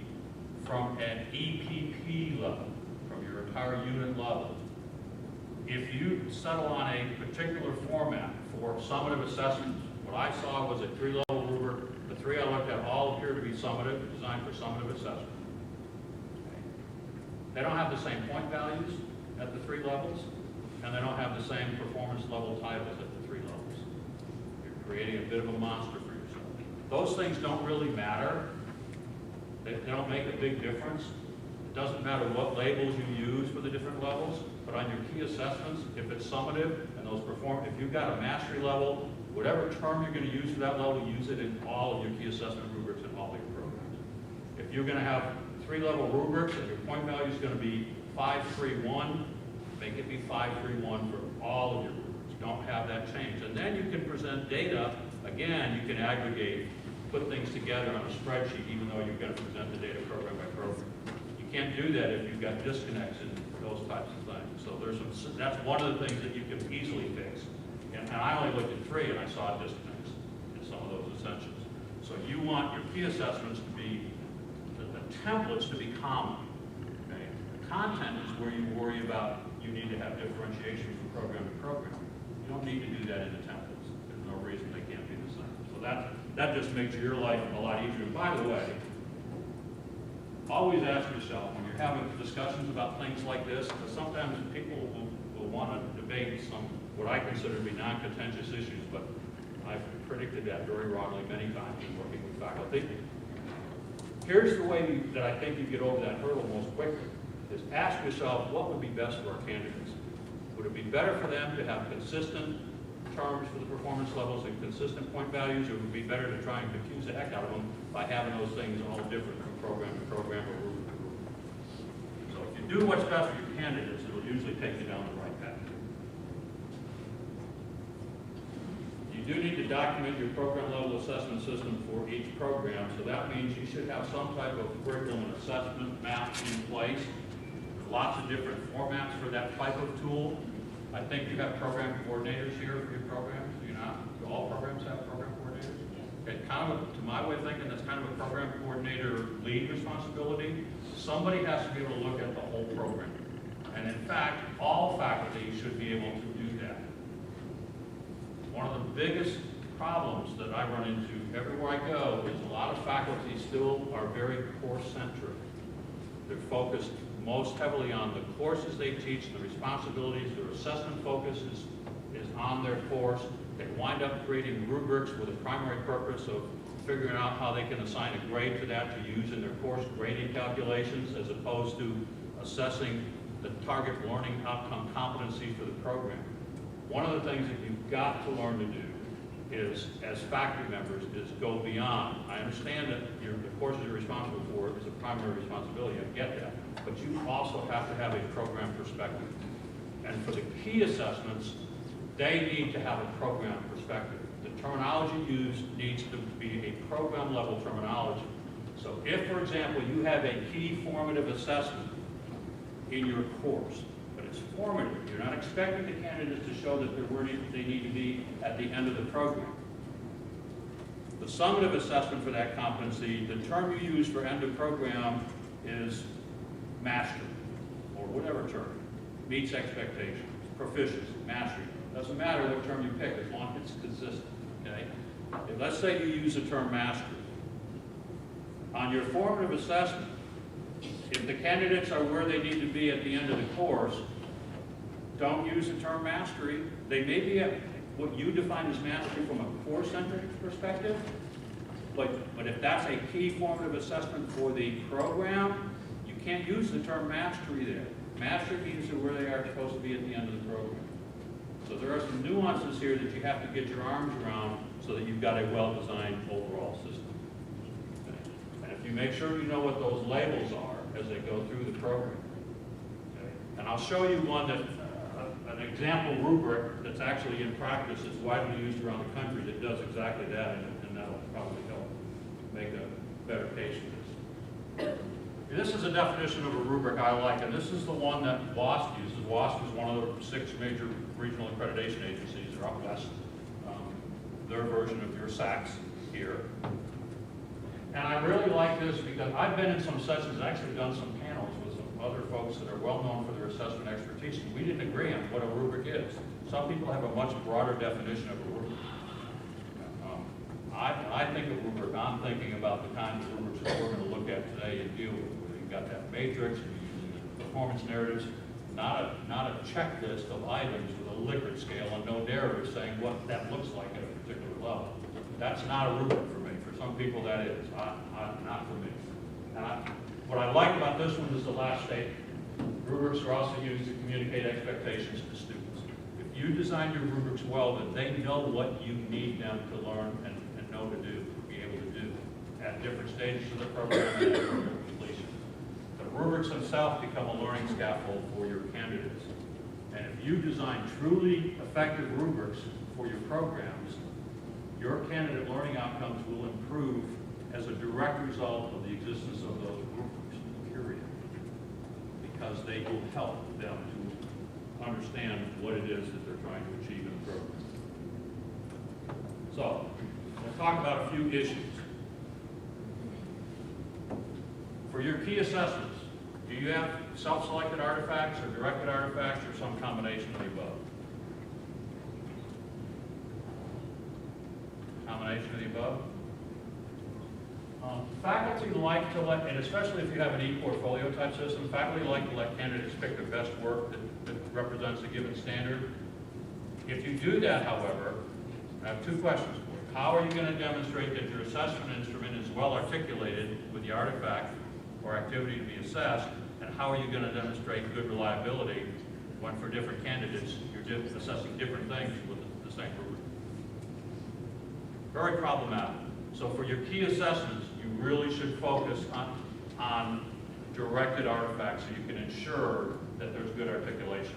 from an EPP level, from your entire unit level. If you settle on a particular format for summative assessments, what I saw was a 3-level rubric. The 3 I looked at all appear to be summative, designed for summative assessment. Okay. They don't have the same point values at the 3 levels, and they don't have the same performance level titles at the 3 levels. You're creating a bit of a monster for yourself. Those things don't really matter. They don't make a big difference. It doesn't matter what labels you use for the different levels, but on your key assessments, if it's summative and those if you've got a mastery level, whatever term you're going to use for that level, use it in all of your key assessment rubrics in all of your programs. If you're going to have 3-level rubrics and your point value is going to be 531, make it be 531 for all of your rubrics. Don't have that change. And then you can present data. Again, you can aggregate put things together on a spreadsheet, even though you're going to present the data program by program. You can't do that if you've got disconnects in those types of things. So that's one of the things that you can easily fix. And I only looked at 3 and I saw disconnects in some of those essentials. So you want your key assessments to be, the templates to be common. Okay? Content is where you worry about you need to have differentiation from program to program. You don't need to do that in the templates. There's no reason they can't be the same. So that just makes your life a lot easier. And by the way, always ask yourself when you're having discussions about things like this, because sometimes people will want to debate some what I consider to be non-contentious issues, but I've predicted that very wrongly many times in working with faculty. Here's the way that I think you get over that hurdle most quickly, is ask yourself what would be best for our candidates. Would it be better for them to have consistent terms for the performance levels and consistent point values, or would it be better to try and confuse the heck out of them by having those things all different from program to program or rubric to rubric? So if you do what's best for your candidates, it will usually take you down the right path. You do need to document your program level assessment system for each program, so that means you should have some type of curriculum and assessment map in place. There's lots of different formats for that type of tool. I think you have program coordinators here for your programs, do you not? Do all programs have program coordinators? Okay, kind of, to my way of thinking, that's kind of a program coordinator lead responsibility. Somebody has to be able to look at the whole program. And in fact, all faculty should be able to do that. One of the biggest problems that I run into everywhere I go is a lot of faculty still are very course-centric. They're focused most heavily on the courses they teach, the responsibilities, their assessment focus is on their course. They wind up creating rubrics with a primary purpose of figuring out how they can assign a grade to that to use in their course grading calculations, as opposed to assessing the target learning outcome competency for the program. One of the things that you've got to learn to do is, as faculty members, is go beyond. I understand that the courses you're responsible for is a primary responsibility, I get that, but you also have to have a program perspective. And for the key assessments, they need to have a program perspective. The terminology used needs to be a program level terminology. So if, for example, you have a key formative assessment in your course, but it's formative, you're not expecting the candidates to show that they're where they need to be at the end of the program. The summative assessment for that competency, the term you use for end of program is mastery, or whatever term, meets expectations, proficiency, mastery. Doesn't matter what term you pick as long as it's consistent, okay? Let's say you use the term mastery. On your formative assessment, if the candidates are where they need to be at the end of the course, don't use the term mastery. They may be at what you define as mastery from a course-centric perspective, but if that's a key formative assessment for the program, you can't use the term mastery there. Mastery means that where they are supposed to be at the end of the program. So there are some nuances here that you have to get your arms around so that you've got a well-designed overall system. Okay? And if you make sure you know what those labels are as they go through the program. Okay? And I'll show you one that, an example rubric that's actually in practice, that's widely used around the country, that does exactly that, and that'll probably help make a better case for this. This is a definition of a rubric I like, and this is the one that WASP uses. WASP is one of the 6 major regional accreditation agencies. They're up west. Their version of your SACs here. And I really like this because I've been in some sessions, actually done some panels with some other folks that are well known for their assessment expertise, and we didn't agree on what a rubric is. Some people have a much broader definition of a rubric. I think of rubric, I'm thinking about the kinds of rubrics that we're going to look at today and deal with. Where you've got that matrix, you're using the performance narratives, not a checklist of items with a Likert scale and no narrative saying what that looks like at a particular level. That's not a rubric for me. For some people that is, not for me. And what I like about this one is the last statement. Rubrics are also used to communicate expectations to students. If you design your rubrics well, then they know what you need them to learn and know to do, be able to do at different stages of the program and at program completion. The rubrics themselves become a learning scaffold for your candidates. And if you design truly effective rubrics for your programs, your candidate learning outcomes will improve as a direct result of the existence of those rubrics, period. Because they will help them to understand what it is that they're trying to achieve in the program. So, we'll talk about a few issues. For your key assessments, do you have self-selected artifacts or directed artifacts or some combination of the above? Combination of the above? Faculty like to let, and especially if you have an e-portfolio type system, faculty like to let candidates pick their best work that represents a given standard. If you do that, however, I have two questions for you. How are you going to demonstrate that your assessment instrument is well articulated with the artifact or activity to be assessed, and how are you going to demonstrate good reliability when for different candidates you're assessing different things with the same rubric? Very problematic. So for your key assessments, you really should focus on directed artifacts so you can ensure that there's good articulation.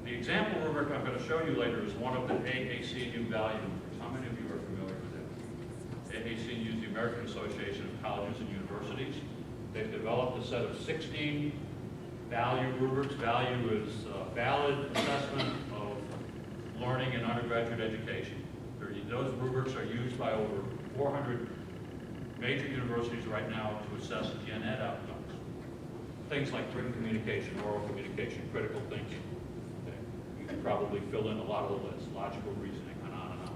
The example rubric I'm going to show you later is one of the AACU value rubrics. How many of you are familiar with that? AACU is the American Association of Colleges and Universities. They've developed a set of 16 value rubrics. Value is valid assessment of learning in undergraduate education. Those rubrics are used by over 400 major universities right now to assess gen ed outcomes. Things like written communication, oral communication, critical thinking. Okay. You can probably fill in a lot of the list, logical reasoning, and on and on.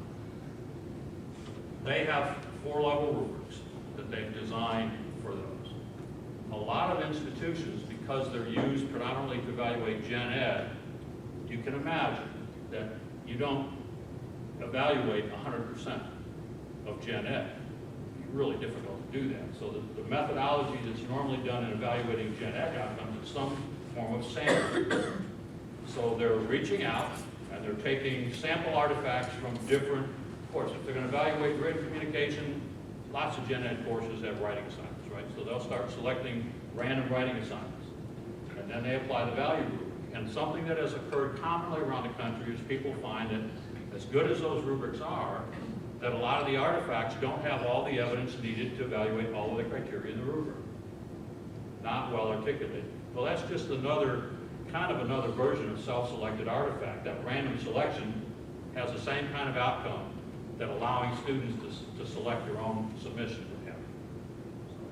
They have 4-level rubrics that they've designed for those. A lot of institutions, because they're used predominantly to evaluate gen ed, you can imagine that you don't evaluate 100% of gen ed. It's really difficult to do that. So the methodology that's normally done in evaluating gen ed outcomes is some form of sampling. So they're reaching out and they're taking sample artifacts from different courses. If they're going to evaluate written communication, lots of gen ed courses have writing assignments, right? So they'll start selecting random writing assignments. And then they apply the value rubric. And something that has occurred commonly around the country is people find that as good as those rubrics are, that a lot of the artifacts don't have all the evidence needed to evaluate all of the criteria in the rubric. Not well articulated. Well, that's just another version of self-selected artifact. That random selection has the same kind of outcome that allowing students to select their own submission would have.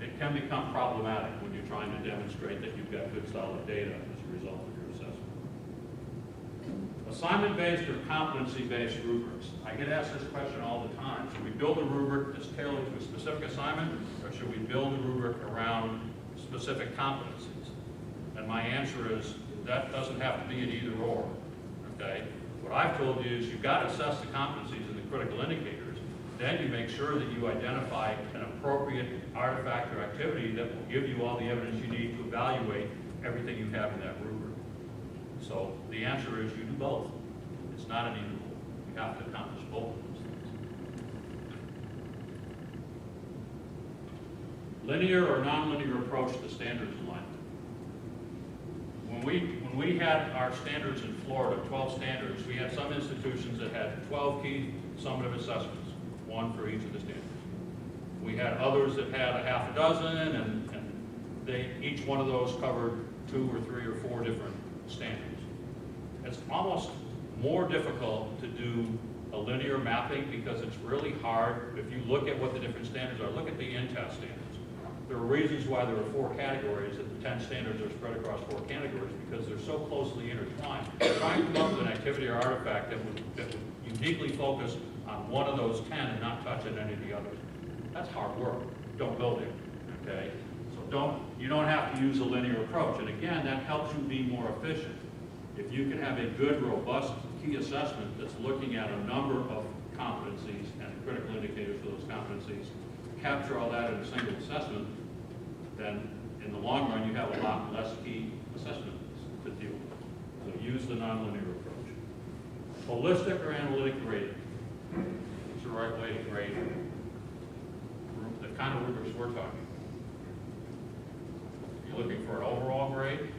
It can become problematic when you're trying to demonstrate that you've got good solid data as a result of your assessment. Assignment-based or competency-based rubrics. I get asked this question all the time. Should we build a rubric that's tailored to a specific assignment, or should we build a rubric around specific competencies? And my answer is that doesn't have to be an either or, okay? What I've told you is you've got to assess the competencies and the critical indicators. Then you make sure that you identify an appropriate artifact or activity that will give you all the evidence you need to evaluate everything you have in that rubric. So the answer is you do both. It's not an either or. You have to accomplish both of those things. Linear or nonlinear approach to standards alignment. When we had our standards in Florida, 12 standards, we had some institutions that had 12 key summative assessments, one for each of the standards. We had others that had a half a dozen, and each one of those covered 2 or 3 or 4 different standards. It's almost more difficult to do a linear mapping because it's really hard. If you look at what the different standards are, look at the in-test standards. There are reasons why there are 4 categories, that the 10 standards are spread across 4 categories, because they're so closely intertwined. Trying to come up with an activity or artifact that would uniquely focus on one of those 10 and not touch on any of the others, that's hard work. Don't go there, okay? So you don't have to use a linear approach. And again, that helps you be more efficient. If you can have a good, robust key assessment that's looking at a number of competencies and critical indicators for those competencies, capture all that in a single assessment, then in the long run, you have a lot less key assessments to deal with. So use the nonlinear approach. Holistic or analytic grading. What's the right way to grade the kind of rubrics we're talking? You're looking for an overall grade?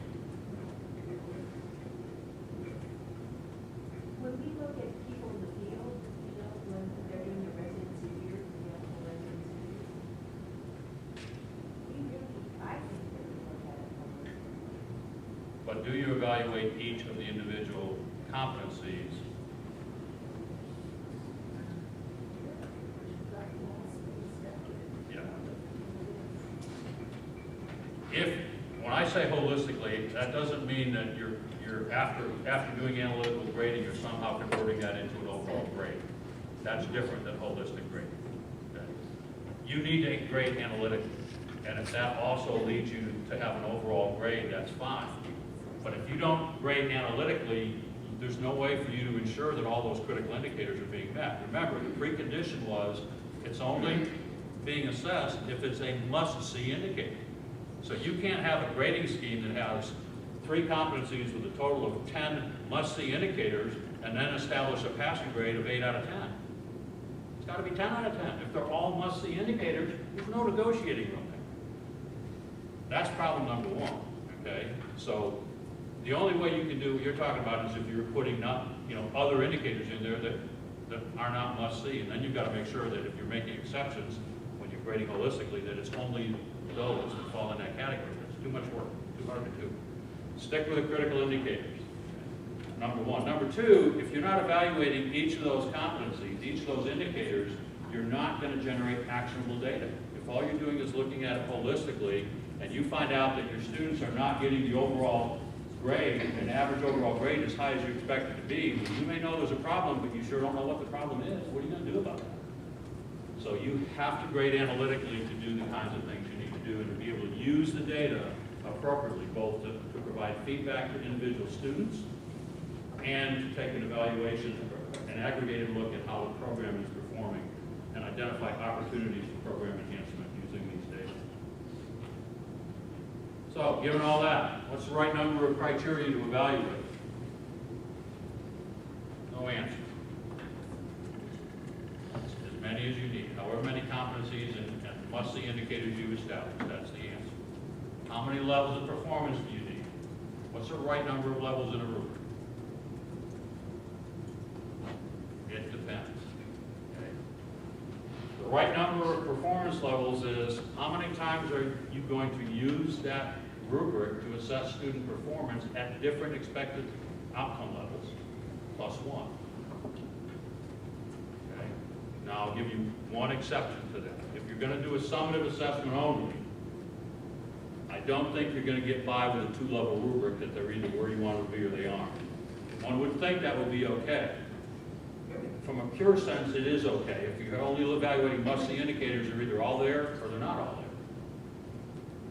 When we look at people in the field, when they're doing their residency but do you evaluate each of the individual competencies? Yeah. When I say holistically, that doesn't mean that you're after doing analytical grading, you're somehow converting that into an overall grade. That's different than holistic grading. Okay? You need to grade analytically, and if that also leads you to have an overall grade, that's fine. But if you don't grade analytically, there's no way for you to ensure that all those critical indicators are being met. Remember, the precondition was it's only being assessed if it's a must-see indicator. So you can't have a grading scheme that has 3 competencies with a total of 10 must-see indicators and then establish a passing grade of 8 out of 10. It's got to be 10 out of 10. If they're all must-see indicators, there's no negotiating room there. That's problem number 1, okay? So the only way you can do what you're talking about is if you're putting other indicators in there that are not must-see, and then you've got to make sure that if you're making exceptions when you're grading holistically, that it's only those that fall in that category. It's too much work, too hard to do. Stick with the critical indicators, number 1. Number 2, if you're not evaluating each of those competencies, each of those indicators, you're not going to generate actionable data. If all you're doing is looking at it holistically, and you find out that your students are not getting the overall grade, an average overall grade as high as you expect it to be, you may know there's a problem, but you sure don't know what the problem is. What are you going to do about that? So you have to grade analytically to do the kinds of things you need to do and to be able to use the data appropriately, both to provide feedback to individual students and to take an evaluation, an aggregated look at how the program is performing and identify opportunities for program enhancement using these data. So, given all that, what's the right number of criteria to evaluate? No answer. As many as you need, however many competencies and must-see indicators you establish, that's the answer. How many levels of performance do you need? What's the right number of levels in a rubric? It depends. Okay. The right number of performance levels is how many times are you going to use that rubric to assess student performance at different expected outcome levels, plus 1. Okay. Now I'll give you one exception to that. If you're going to do a summative assessment only, I don't think you're going to get by with a 2-level rubric that they're either where you want them to be or they aren't. One would think that would be okay. From a pure sense, it is okay. If you're only evaluating must-see indicators, they're either all there or they're not all there.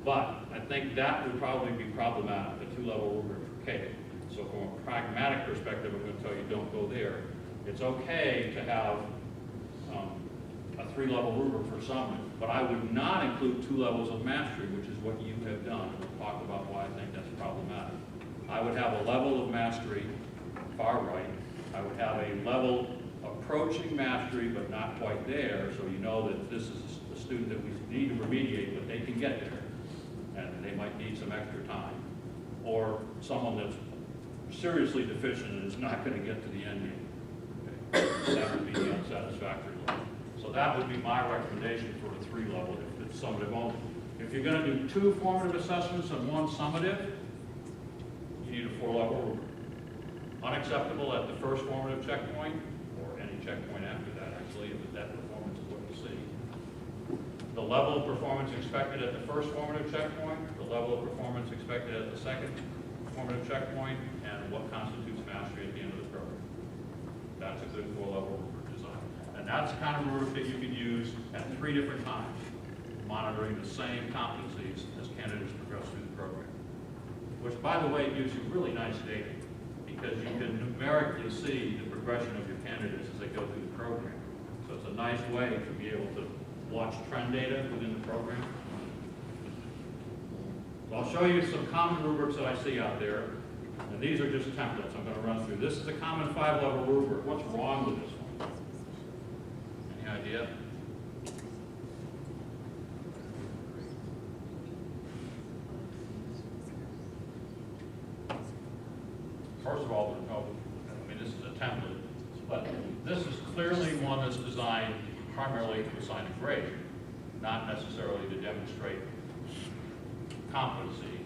But I think that would probably be problematic, a 2-level rubric for CAEP. So from a pragmatic perspective, I'm going to tell you don't go there. It's okay to have a 3-level rubric for summative, but I would not include 2 levels of mastery, which is what you have done. We'll talk about why I think that's problematic. I would have a level of mastery, far right. I would have a level approaching mastery, but not quite there, so you know that this is a student that we need to remediate, but they can get there. And they might need some extra time. Or someone that's seriously deficient and is not going to get to the end game. Okay. That would be the unsatisfactory level. So that would be my recommendation for a 3-level if it's summative only. If you're going to do 2 formative assessments and 1 summative, you need a 4-level rubric. Unacceptable at the first formative checkpoint, or any checkpoint after that, actually, if that performance is what you see. The level of performance expected at the first formative checkpoint, the level of performance expected at the second formative checkpoint, and what constitutes mastery at the end of the program. That's a good 4-level rubric design. And that's the kind of rubric that you can use at 3 different times, monitoring the same competencies as candidates progress through the program. Which, by the way, gives you really nice data, because you can numerically see the progression of your candidates as they go through the program. So it's a nice way to be able to watch trend data within the program. So I'll show you some common rubrics that I see out there. And these are just templates I'm going to run through. This is a common 5-level rubric. What's wrong with this one? Any idea? First of all, there's no, this is a template, but this is clearly one that's designed primarily to assign a grade, not necessarily to demonstrate competency.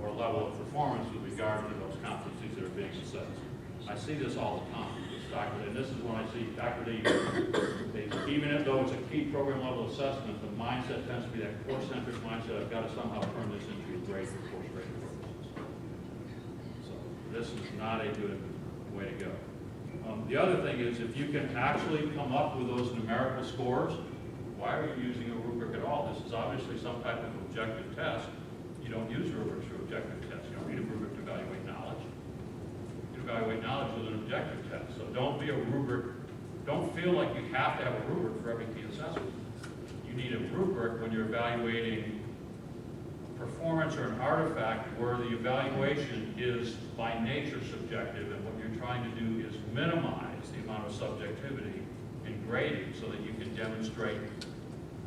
or level of performance with regard to those competencies that are being assessed. I see this all the time. And this is when I see faculty, even though it's a key program level assessment, the mindset tends to be that course-centric mindset. I've got to somehow turn this into a grade for course grading purposes. So this is not a good way to go. The other thing is, if you can actually come up with those numerical scores, why are you using a rubric at all? This is obviously some type of objective test. You don't use rubrics for objective tests. You don't need a rubric to evaluate knowledge. You evaluate knowledge with an objective test. So don't be a rubric. Don't feel like you have to have a rubric for every key assessment. You need a rubric when you're evaluating performance or an artifact where the evaluation is by nature subjective, and what you're trying to do is minimize the amount of subjectivity in grading so that you can demonstrate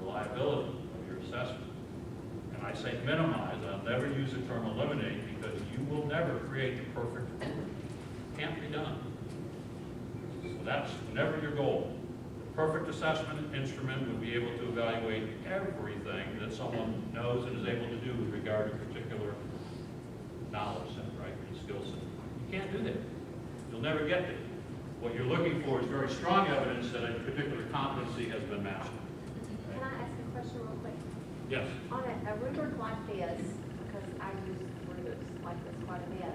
reliability of your assessment. And I say minimize. I'll never use the term eliminate, because you will never create the perfect rubric. Can't be done. So that's never your goal. The perfect assessment instrument would be able to evaluate everything that someone knows and is able to do with regard to particular knowledge set, right, or skill set. You can't do that. You'll never get there. What you're looking for is very strong evidence that a particular competency has been mastered. Can I ask a question real quick? Yes. On a rubric like this, because I use rubrics like this quite a bit,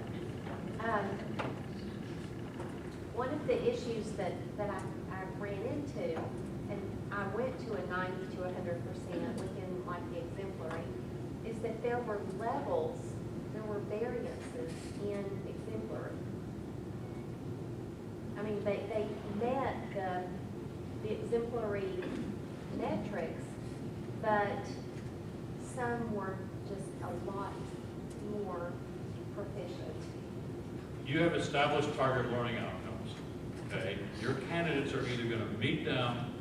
one of the issues that I ran into, and I went to a 90 to 100% within like the exemplary, is that there were levels, there were variances in exemplary. I mean, they met the exemplary metrics, but some were just a lot more proficient. You have established target learning outcomes, okay? Your candidates are either going to meet them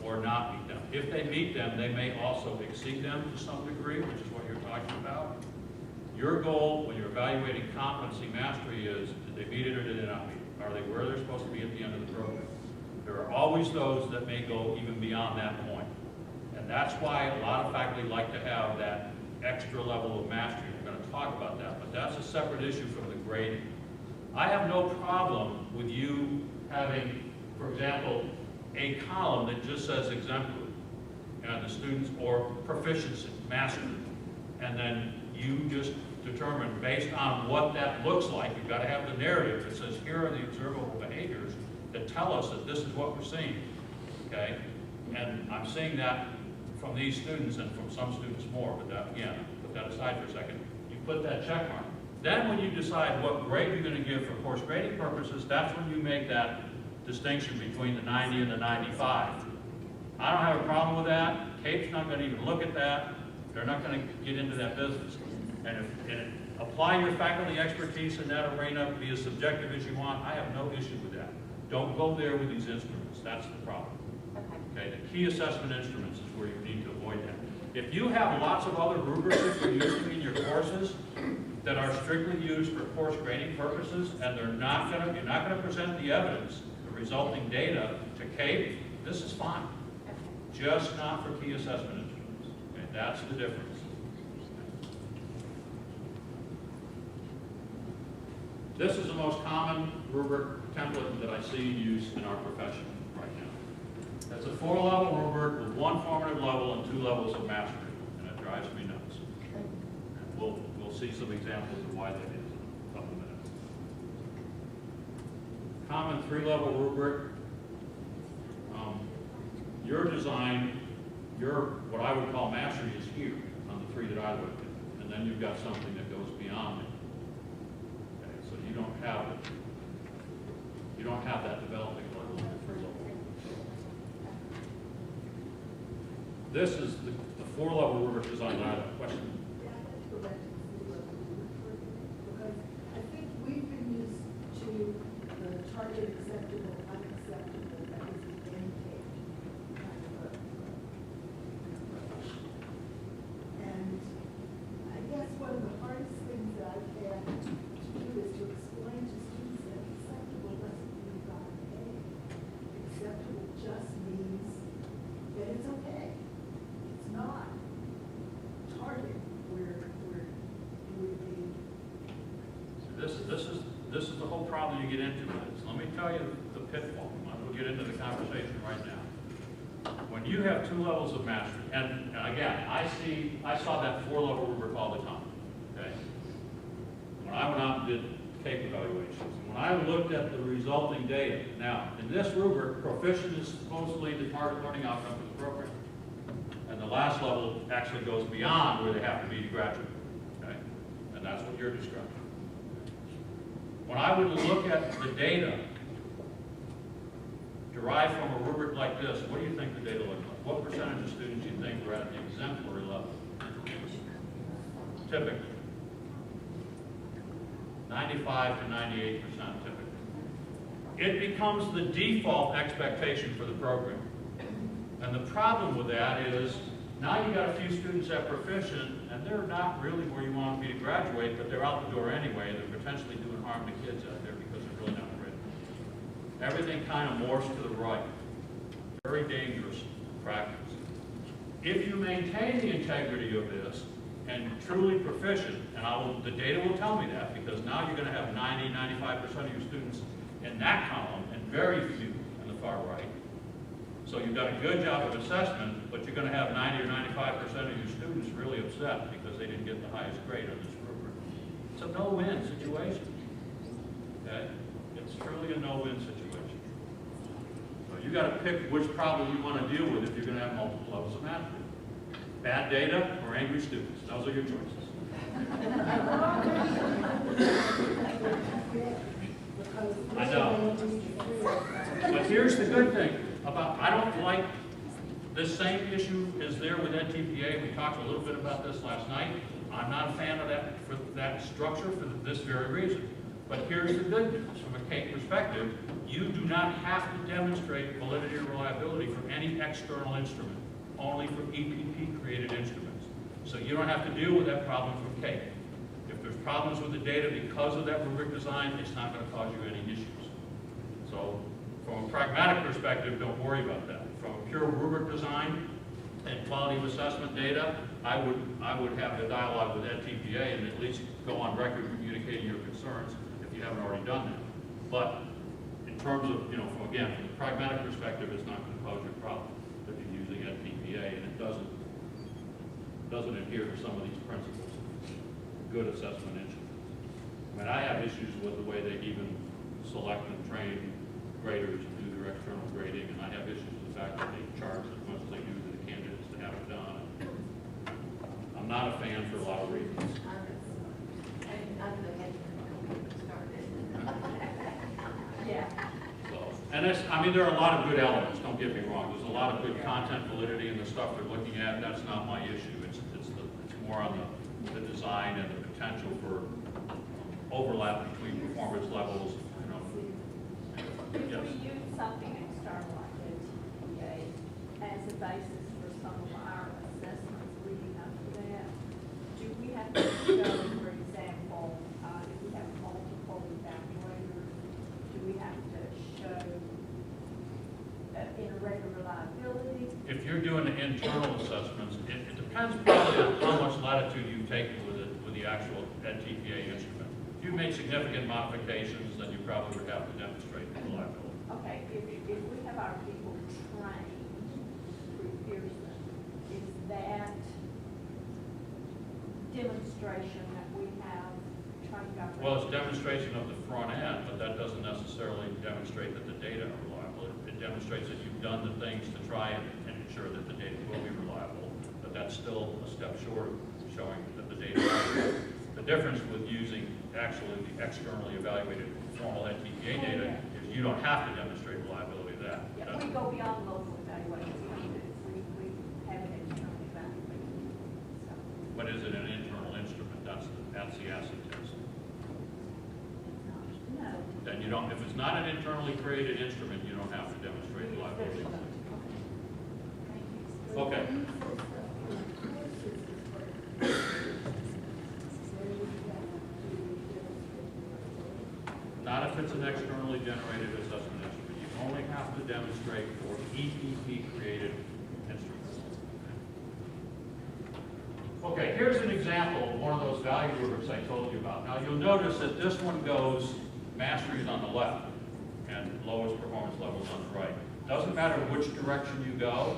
or not meet them. If they meet them, they may also exceed them to some degree, which is what you're talking about. Your goal when you're evaluating competency mastery is, did they meet it or did they not meet it? Are they where they're supposed to be at the end of the program? There are always those that may go even beyond that point. And that's why a lot of faculty like to have that extra level of mastery. We're going to talk about that, but that's a separate issue from the grading. I have no problem with you having, for example, a column that just says exemplary, and the students, or proficiency, mastery, and then you just determine based on what that looks like. You've got to have the narrative that says here are the observable behaviors that tell us that this is what we're seeing, okay? And I'm seeing that from these students and from some students more, but that, again, put that aside for a second. You put that check mark. Then when you decide what grade you're going to give for course grading purposes, that's when you make that distinction between the 90 and the 95. I don't have a problem with that. CAEP's not going to even look at that. They're not going to get into that business. And apply your faculty expertise in that arena, be as subjective as you want. I have no issue with that. Don't go there with these instruments. That's the problem. Okay, the key assessment instruments is where you need to avoid that. If you have lots of other rubrics that you're using in your courses that are strictly used for course grading purposes, and you're not going to present the evidence, the resulting data to CAEP, this is fine. Just not for key assessment instruments. Okay, that's the difference. This is the most common rubric template that I see used in our profession right now. It's a 4-level rubric with 1 formative level and 2 levels of mastery, and it drives me nuts. And we'll see some examples of why that is in a couple of minutes. Common 3-level rubric. Your design, what I would call mastery is here on the 3 that I looked at, and then you've got something that goes beyond it. Okay, so you don't have that developing level in the 3-level. This is the 4-level rubric design that I have a question. Because I think we've been used to the target acceptable, unacceptable, that is the intake kind of a approach. And I guess one of the hardest things that I've had to do is to explain to students that acceptable doesn't mean not okay. Acceptable just means that it's okay. It's not target this is the whole problem you get into with this. Let me tell you the pitfall. We'll get into the conversation right now. When you have 2 levels of mastery, and again, I saw that 4-level rubric all the time, okay? When I went out and did CAEP evaluations, when I looked at the resulting data, now, in this rubric, proficient is supposedly the target learning outcome for the program. And the last level actually goes beyond where they have to be to graduate, okay? And that's what you're describing. When I would look at the data derived from a rubric like this, what do you think the data look like? What percentage of students do you think were at the exemplary level? Typically. 95 to 98% typically. It becomes the default expectation for the program. And the problem with that is, now you got a few students at proficient, and they're not really where you want them to be to graduate, but they're out the door anyway, and they're potentially doing harm to kids out there because they're really not ready. Everything kind of morphs to the right. Very dangerous practice. If you maintain the integrity of this, and truly proficient, and the data will tell me that, because now you're going to have 90, 95% of your students in that column, and very few in the far right. So you've done a good job of assessment, but you're going to have 90 or 95% of your students really upset because they didn't get the highest grade on this rubric. It's a no-win situation. Okay? It's truly a no-win situation. So you got to pick which problem you want to deal with if you're going to have multiple levels of mastery. Bad data or angry students. Those are your choices. I know. But here's the good thing about, I don't like, this same issue is there with NTPA. We talked a little bit about this last night. I'm not a fan of that, for that structure for this very reason. But here's the good news. From a CAEP perspective, you do not have to demonstrate validity or reliability for any external instrument, only for EPP-created instruments. So you don't have to deal with that problem from CAEP. If there's problems with the data because of that rubric design, it's not going to cause you any issues. So from a pragmatic perspective, don't worry about that. From a pure rubric design and quality of assessment data, I would have the dialogue with NTPA and at least go on record communicating your concerns if you haven't already done that. But in terms of, from the pragmatic perspective, it's not going to cause you a problem if you're using NTPA and it doesn't adhere to some of these principles. Good assessment instruments. I mean, I have issues with the way they even select and train graders and do their external grading, and I have issues with the fact that they charge as much as they do to the candidates to have it done. I'm not a fan for a lot of reasons. Yeah. So, and there are a lot of good elements, don't get me wrong. There's a lot of good content validity in the stuff they're looking at. That's not my issue. It's more on the design and the potential for overlap between performance levels. If Yes. we use something external like NTPA as a basis for some of our assessments leading up to that, do we have to show, for example, if we have multiple evaluators, do we have to show irregular reliability? If you're doing the internal assessments, it depends probably on how much latitude you've taken with the actual NTPA instrument. If you've made significant modifications, then you probably would have to demonstrate reliability. Okay, if we have our people trained through Pearson, is that demonstration that we have trained our? Well, it's demonstration of the front end, but that doesn't necessarily demonstrate that the data are reliable. It demonstrates that you've done the things to try and ensure that the data will be reliable, but that's still a step short of showing that the data are reliable. The difference with using actually the externally evaluated formal NTPA data is you don't have to demonstrate reliability of that. Yeah, we go beyond local evaluations, we have it externally evaluated. So, But is it an internal instrument? That's the acid test. no. Then you don't, if it's not an internally created instrument, you don't have to demonstrate reliability. Okay. Not if it's an externally generated assessment instrument. You only have to demonstrate for EPP-created instruments. Okay, here's an example of one of those value rubrics I told you about. Now, you'll notice that this one goes mastery is on the left and lowest performance levels on the right. Doesn't matter which direction you go,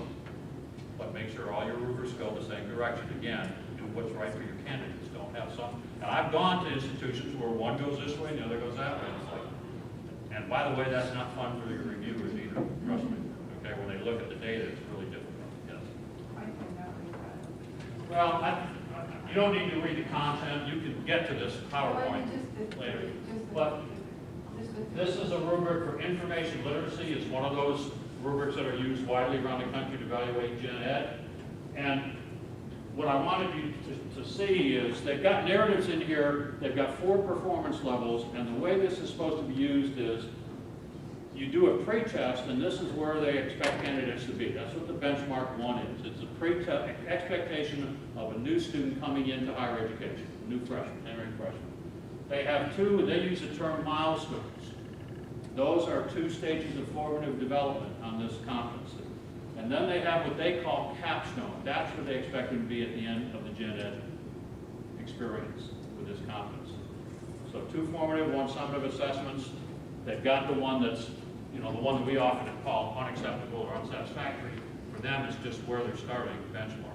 but make sure all your rubrics go the same direction. Again, do what's right for your candidates. Don't have some. And I've gone to institutions where one goes this way and the other goes that way. It's like, and by the way, that's not fun for your reviewers either. Trust me. Okay, when they look at the data, it's really difficult. Yes. I cannot read that. Well, you don't need to read the content. You can get to this PowerPoint later. But this is a rubric for information literacy. It's one of those rubrics that are used widely around the country to evaluate gen ed. And what I wanted you to see is they've got narratives in here. They've got 4 performance levels. And the way this is supposed to be used is you do a pre-test, and this is where they expect candidates to be. That's what the benchmark 1 is. It's a pre-test expectation of a new student coming into higher education, new freshman, entering freshman. They have 2, they use the term milestones. Those are 2 stages of formative development on this competency. And then they have what they call capstone. That's what they expect them to be at the end of the gen ed experience with this competency. So 2 formative, 1 summative assessments. They've got the one that's, the one that we often call unacceptable or unsatisfactory. For them, it's just where they're starting, benchmark.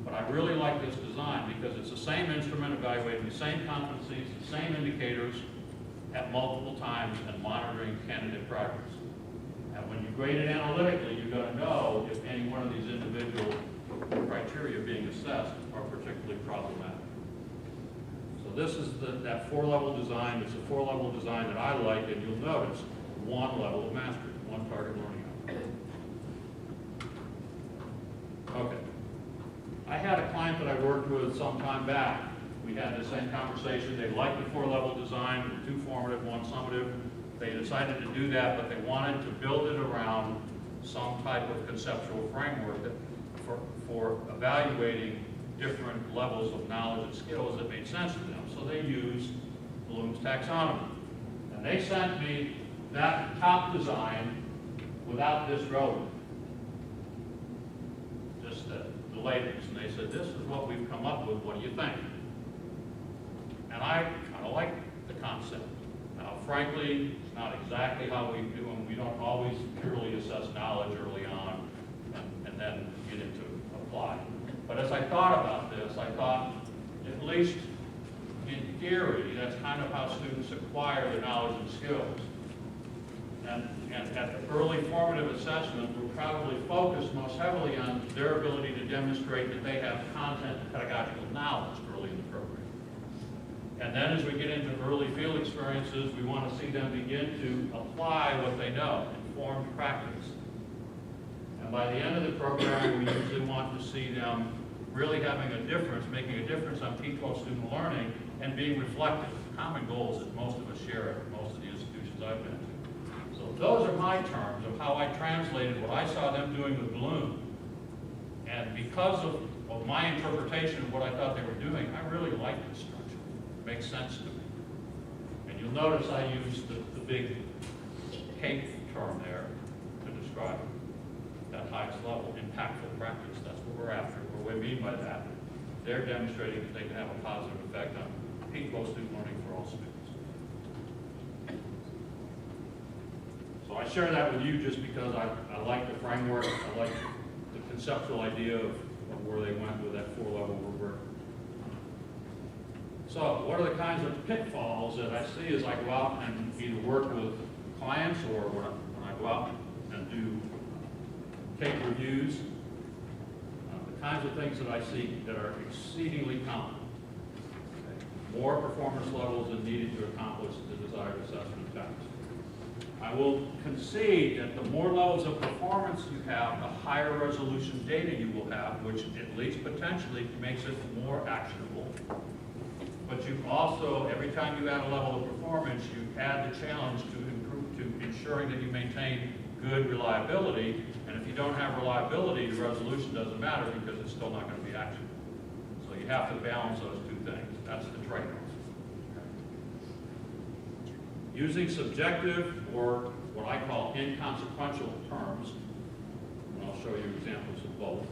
But I really like this design because it's the same instrument evaluating the same competencies, the same indicators at multiple times and monitoring candidate progress. And when you grade it analytically, you're going to know if any one of these individual criteria being assessed are particularly problematic. So this is that 4-level design. It's a 4-level design that I like, and you'll notice 1 level of mastery, 1 target learning outcome. Okay. I had a client that I worked with some time back. We had the same conversation. They liked the 4-level design, 2 formative, 1 summative. They decided to do that, but they wanted to build it around some type of conceptual framework for evaluating different levels of knowledge and skills that made sense to them. So they used Bloom's taxonomy. And they sent me that top design without this row, just the labels. And they said, this is what we've come up with. What do you think? And I kind of like the concept. Now, frankly, it's not exactly how we do them. We don't always purely assess knowledge early on and then get into apply. But as I thought about this, I thought, at least in theory, that's kind of how students acquire their knowledge and skills. And at the early formative assessment, we're probably focused most heavily on their ability to demonstrate that they have content and pedagogical knowledge early in the program. And then as we get into early field experiences, we want to see them begin to apply what they know, informed practice. And by the end of the program, we usually want to see them really having a difference, making a difference on P-12 student learning and being reflective. Common goals that most of us share at most of the institutions I've been to. So those are my terms of how I translated what I saw them doing with Bloom. And because of my interpretation of what I thought they were doing, I really like this structure. It makes sense to me. And you'll notice I used the big CAEP term there to describe that highest level, impactful practice. That's what we're after. What we mean by that, they're demonstrating that they can have a positive effect on P-12 student learning for all students. So I share that with you just because I like the framework, I like the conceptual idea of where they went with that 4-level rubric. So what are the kinds of pitfalls that I see as I go out and either work with clients or when I go out and do take reviews? The kinds of things that I see that are exceedingly common. Okay. More performance levels than needed to accomplish the desired assessment task. I will concede that the more levels of performance you have, the higher resolution data you will have, which at least potentially makes it more actionable. But you also, every time you add a level of performance, you add the challenge to improve, to ensuring that you maintain good reliability. And if you don't have reliability, the resolution doesn't matter because it's still not going to be actionable. So you have to balance those 2 things. That's the trade-off. Using subjective or what I call inconsequential terms, and I'll show you examples of both,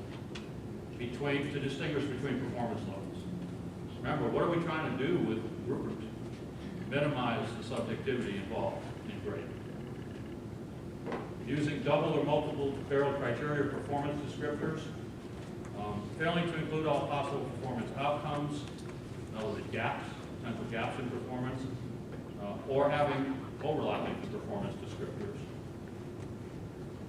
to distinguish between performance levels. Remember, what are we trying to do with rubrics? Minimize the subjectivity involved in grading. Using double or multiple barrel criteria performance descriptors, failing to include all possible performance outcomes, in other words, gaps, potential gaps in performance, or having overlapping performance descriptors.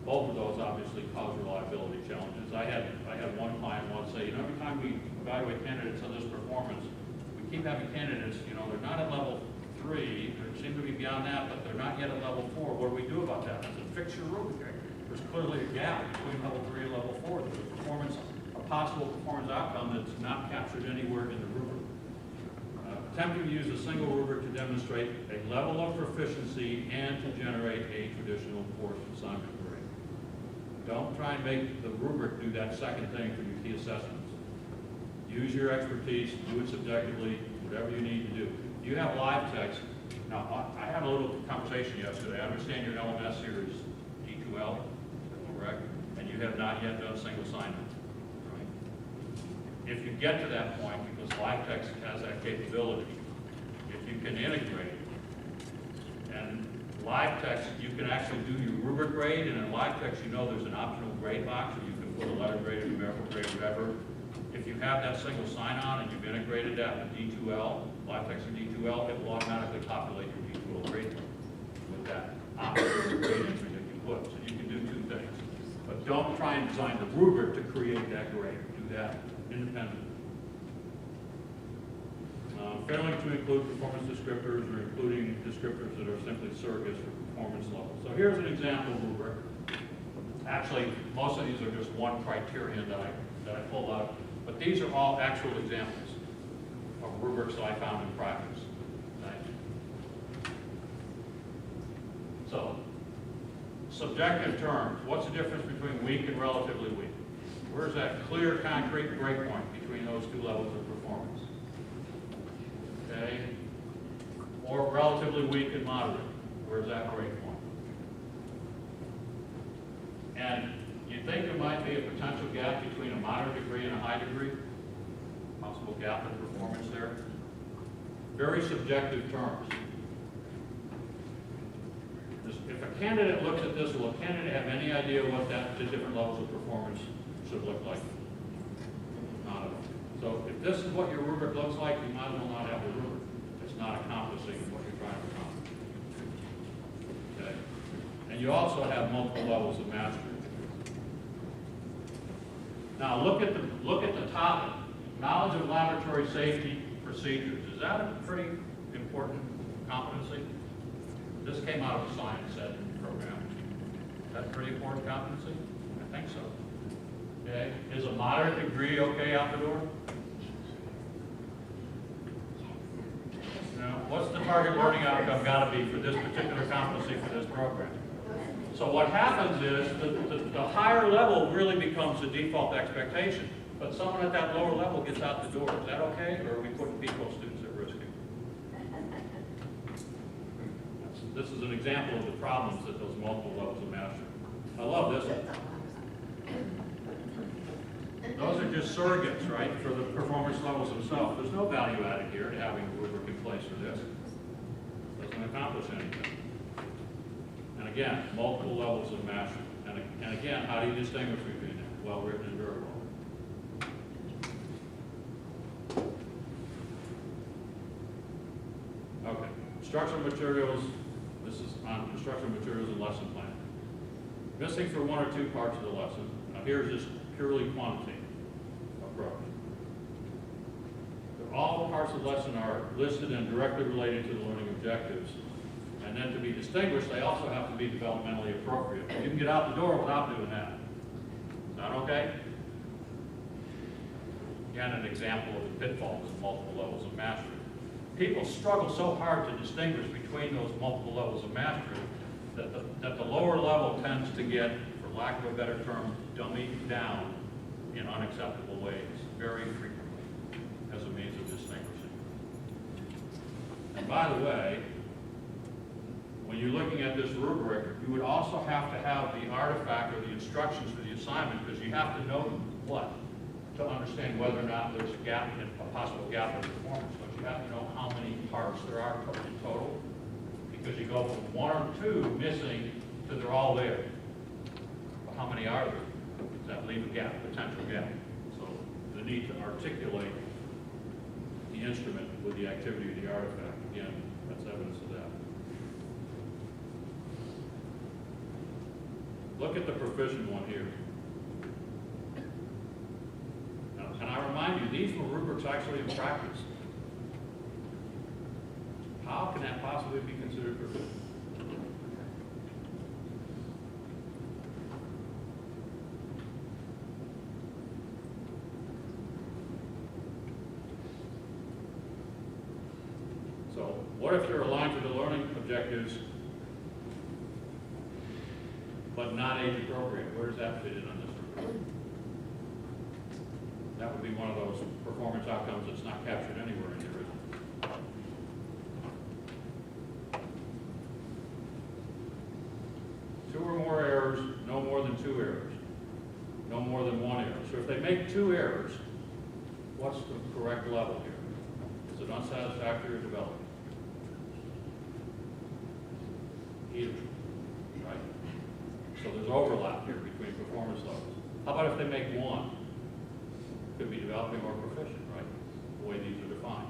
Both of those obviously cause reliability challenges. I had one client once say, every time we evaluate candidates on this performance, we keep having candidates, they're not at level 3, they seem to be beyond that, but they're not yet at level 4. What do we do about that? I said, fix your rubric. There's clearly a gap between level 3 and level 4. There's a possible performance outcome that's not captured anywhere in the rubric. Attempting to use a single rubric to demonstrate a level of proficiency and to generate a traditional course assignment grade. Don't try and make the rubric do that second thing for your key assessments. Use your expertise, do it subjectively, whatever you need to do. You have live text. Now, I had a little conversation yesterday. I understand your LMS here is D2L, correct? And you have not yet done single sign-on. If you get to that point, because live text has that capability, if you can integrate, and live text, you can actually do your rubric grade, and in live text, there's an optional grade box, or you can put a letter grade, a numerical grade, whatever. If you have that single sign-on and you've integrated that with D2L, live text or D2L, it will automatically populate your D2L grade with that optional grade entry that you put. So you can do two things. But don't try and design the rubric to create that grade. Do that independently. Failing to include performance descriptors or including descriptors that are simply surrogates for performance levels. So here's an example rubric. Actually, most of these are just one criterion that I pulled out, but these are all actual examples of rubrics that I found in practice. Right? So, subjective terms. What's the difference between weak and relatively weak? Where's that clear, concrete breakpoint between those two levels of performance? Okay? Or relatively weak and moderate. Where's that breakpoint? And you think there might be a potential gap between a moderate degree and a high degree? Possible gap in performance there? Very subjective terms. If a candidate looks at this, will a candidate have any idea what the different levels of performance should look like? Not at all. So if this is what your rubric looks like, you might as well not have a rubric. It's not accomplishing what you're trying to accomplish. Okay? And you also have multiple levels of mastery. Now look at the topic. Knowledge of laboratory safety procedures. Is that a pretty important competency? This came out of a science ed program. Is that a pretty important competency? I think so. Okay. Is a moderate degree okay out the door? What's the target learning outcome got to be for this particular competency for this program? So what happens is the higher level really becomes the default expectation, but someone at that lower level gets out the door. Is that okay, or are we putting P12 students at risk here? This is an example of the problems at those multiple levels of mastery. I love this one. Those are just surrogates, right, for the performance levels themselves. There's no value added here to having a rubric in place for this. Doesn't accomplish anything. And again, multiple levels of mastery. And again, how do you distinguish between them? Well written and very well. Okay, instructional materials. This is on instructional materials and lesson plan. Missing for one or two parts of the lesson. Now here's just purely quantity approach. All parts of the lesson are listed and directly related to the learning objectives. And then to be distinguished, they also have to be developmentally appropriate. You can get out the door without doing that. Is that okay? Again, an example of the pitfalls of multiple levels of mastery. People struggle so hard to distinguish between those multiple levels of mastery that the lower level tends to get, for lack of a better term, dummied down in unacceptable ways very frequently as a means of distinguishing. And by the way, when you're looking at this rubric, you would also have to have the artifact or the instructions for the assignment, because you have to know what? to understand whether or not there's a gap, a possible gap in performance. But you have to know how many parts there are in total, because you go from 1 or 2 missing to they're all there. Well, how many are there? Does that leave a gap, potential gap? So the need to articulate the instrument with the activity of the artifact, again, that's evidence of that. Look at the proficient one here. Now, and I remind you, these were rubrics actually in practice. How can that possibly be considered proficient? So, what if they're aligned to the learning objectives, but not age appropriate? Where does that fit in on this report? That would be one of those performance outcomes that's not captured anywhere in the original. Two or more errors, no more than 2 errors, no more than 1 error. So if they make 2 errors, what's the correct level here? Is it unsatisfactory or developing? Either, right? So there's overlap here between performance levels. How about if they make 1? Could be developing or proficient, right? The way these are defined.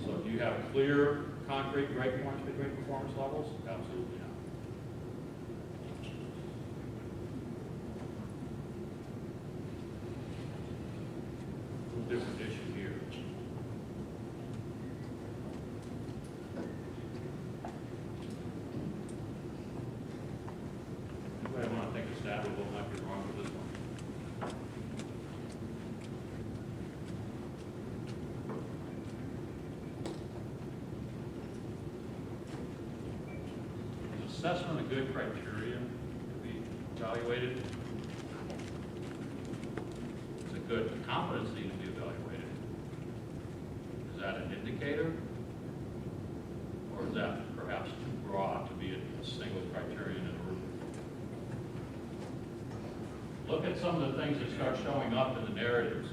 So do you have clear, concrete break points between performance levels? Absolutely not. A little different issue here. Anybody want to take a stab at what might be wrong with this one? Is assessment a good criteria to be evaluated? It's a good competency to be evaluated. Is that an indicator? Or is that perhaps too broad to be a single criterion in a rubric? Look at some of the things that start showing up in the narratives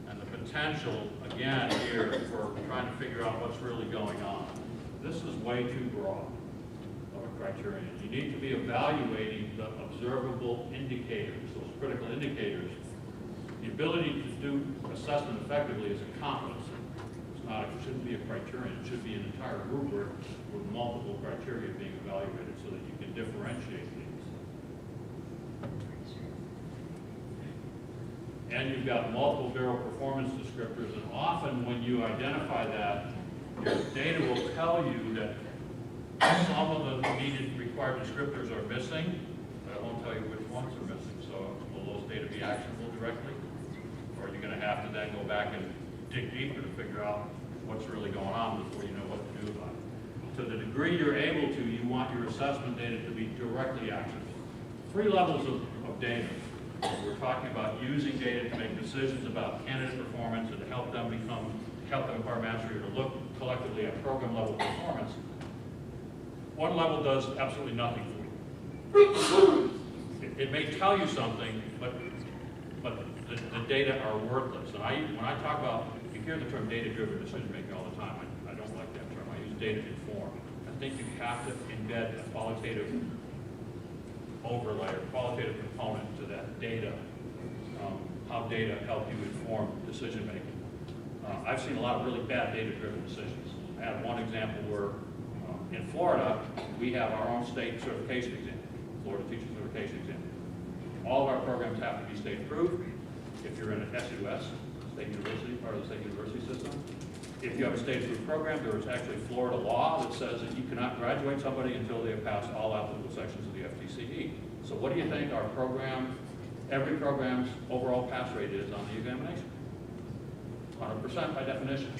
and the potential, again, here for trying to figure out what's really going on. This is way too broad of a criterion. You need to be evaluating the observable indicators, those critical indicators. The ability to do assessment effectively is a competency. It's not, it shouldn't be a criterion. It should be an entire rubric with multiple criteria being evaluated so that you can differentiate these. And you've got multiple variable performance descriptors, and often when you identify that, your data will tell you that some of the needed required descriptors are missing, but it won't tell you which ones are missing. So will those data be actionable directly? Or are you going to have to then go back and dig deeper to figure out what's really going on before you know what to do about it? To the degree you're able to, you want your assessment data to be directly actionable. 3 levels of data. We're talking about using data to make decisions about candidate performance and to help them acquire mastery, or to look collectively at program level performance. 1 level does absolutely nothing for you. It may tell you something, but the data are worthless. And when I talk about, you hear the term data-driven decision making all the time. I don't like that term. I use data-informed. I think you have to embed a qualitative overlay or qualitative component to that data, how data help you inform decision making. I've seen a lot of really bad data-driven decisions. I have one example where in Florida, we have our own state certification exam, Florida Teacher Certification Exam. All of our programs have to be state approved. If you're in a SUS, state university, part of the state university system. If you have a state approved program, there is actually Florida law that says that you cannot graduate somebody until they have passed all applicable sections of the FTCE. So what do you think our program, every program's overall pass rate is on the examination? 100% by definition.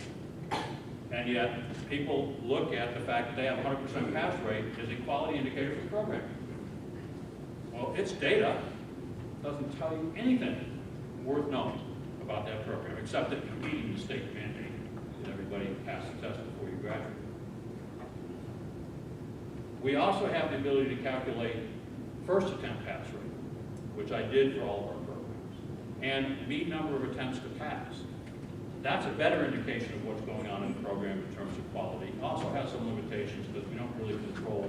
And yet, people look at the fact that they have 100% pass rate as a quality indicator for the program. Well, it's data. It doesn't tell you anything worth knowing about that program, except that you're meeting the state mandate that everybody pass the test before you graduate. We also have the ability to calculate first attempt pass rate, which I did for all of our programs. and mean number of attempts to pass. That's a better indication of what's going on in the program in terms of quality. It also has some limitations because we don't really control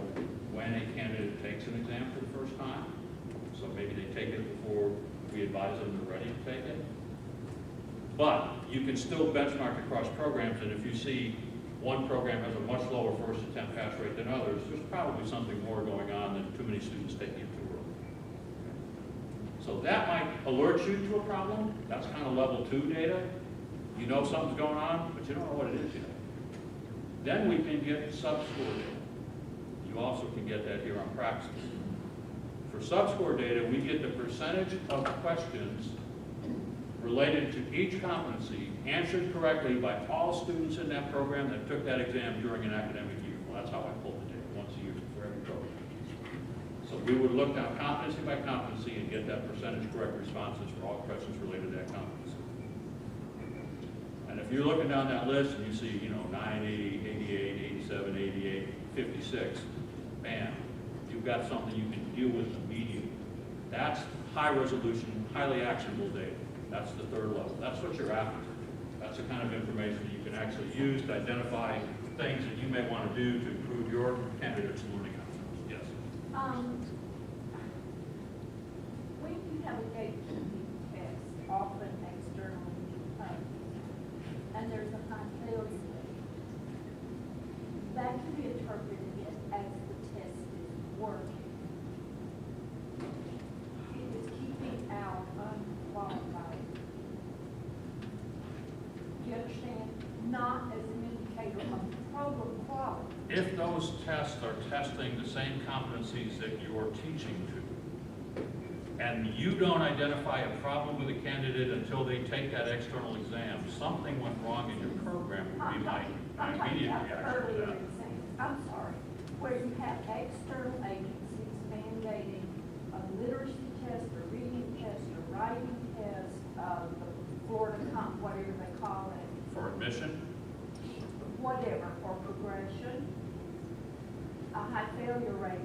when a candidate takes an exam for the first time. So maybe they take it before we advise them they're ready to take it. But you can still benchmark across programs, and if you see one program has a much lower first attempt pass rate than others, there's probably something more going on than too many students taking it too early. So that might alert you to a problem. That's kind of level 2 data. You know something's going on, but you don't know what it is yet. Then we can get sub-score data. You also can get that here on practice. For sub-score data, we get the percentage of questions related to each competency answered correctly by all students in that program that took that exam during an academic year. Well, that's how I pull the data, once a year for every program. So we would look down competency by competency and get that percentage correct responses for all questions related to that competency. And if you're looking down that list and you see, 90, 88, 87, 88, 56, bam, you've got something you can deal with immediately. That's high resolution, highly actionable data. That's the third level. That's what you're after. That's the kind of information that you can actually use to identify things that you may want to do to improve your candidate's learning outcomes. Yes? When you have a gatekeeping test, often externally, and there's a high failure rate, that can be interpreted as the test is working. It is keeping out unqualified. Do you understand? Not as an indicator of program quality. If those tests are testing the same competencies that you're teaching to, and you don't identify a problem with a candidate until they take that external exam, something went wrong in your program would be my I'm talking immediate about reaction to earlier that. exams. I'm sorry, where you have external agencies mandating a literacy test, a reading test, a writing test, the Florida whatever they call it. For admission? Whatever, for progression, a high failure rate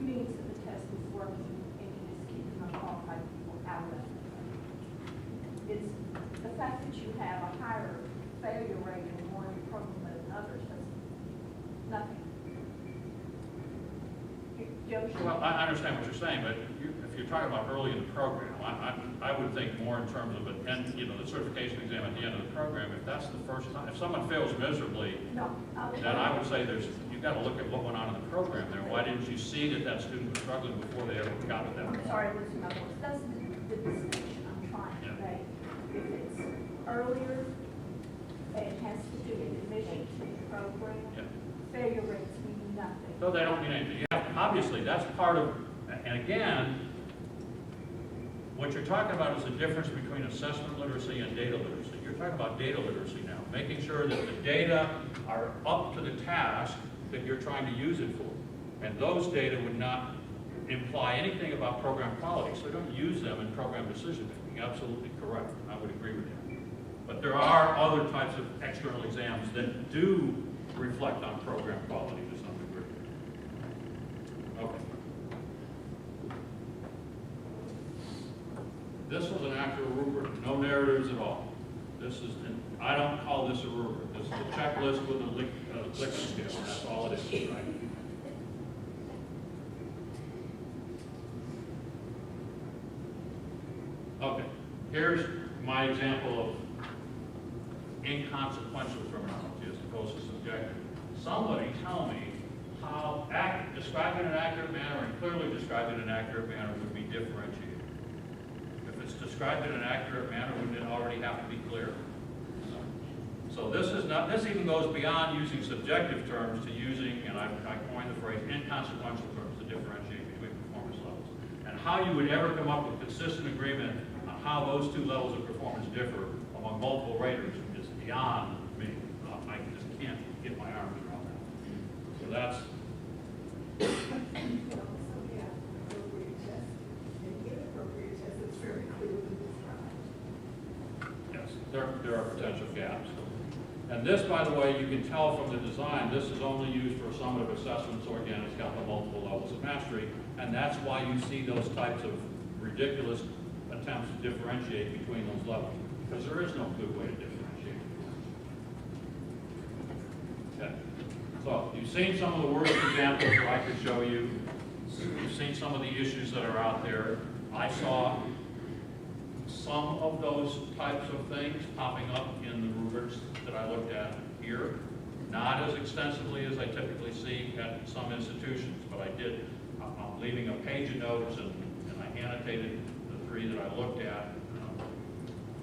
means that the test is working and it is keeping unqualified people out of it. It's the fact that you have a higher failure rate in one program than others, that's nothing. Do you understand? Well, I understand what you're saying, but if you're talking about early in the program, I would think more in terms of the certification exam at the end of the program. If that's the first time, if someone fails miserably, No. then I would say you've got to look at what went on in the program there. Why didn't you see that student was struggling before they ever got to that I'm point? sorry, it was another one. That's the distinction I'm trying to make. If it's earlier, it has to do with admission to the program. Yeah. Failure rates mean nothing. No, they don't mean anything. Obviously, that's part of, and again, what you're talking about is the difference between assessment literacy and data literacy. You're talking about data literacy now, making sure that the data are up to the task that you're trying to use it for. And those data would not imply anything about program quality, so don't use them in program decision making. Absolutely correct. I would agree with you. But there are other types of external exams that do reflect on program quality to some degree. Okay. This was an actual rubric, no narratives at all. I don't call this a rubric. This is a checklist with a Likert scale, and that's all it is, right? Okay, here's my example of inconsequential terminology as opposed to subjective. Somebody tell me how described in an accurate manner and clearly described in an accurate manner would be differentiated. If it's described in an accurate manner, wouldn't it already have to be clear? So this even goes beyond using subjective terms to using, and I coined the phrase, inconsequential terms to differentiate between performance levels. And how you would ever come up with consistent agreement on how those two levels of performance differ among multiple raters is beyond me. I just can't get my arms around that. So that's, Appropriate test, and inappropriate test, it's very clearly described. yes, there are potential gaps. And this, by the way, you can tell from the design, this is only used for summative assessment, so again, it's got the multiple levels of mastery, and that's why you see those types of ridiculous attempts to differentiate between those levels, because there is no good way to differentiate. Okay. So you've seen some of the worst examples that I could show you. You've seen some of the issues that are out there. I saw some of those types of things popping up in the rubrics that I looked at here. Not as extensively as I typically see at some institutions, but I did. I'm leaving a page of notes, and I annotated the three that I looked at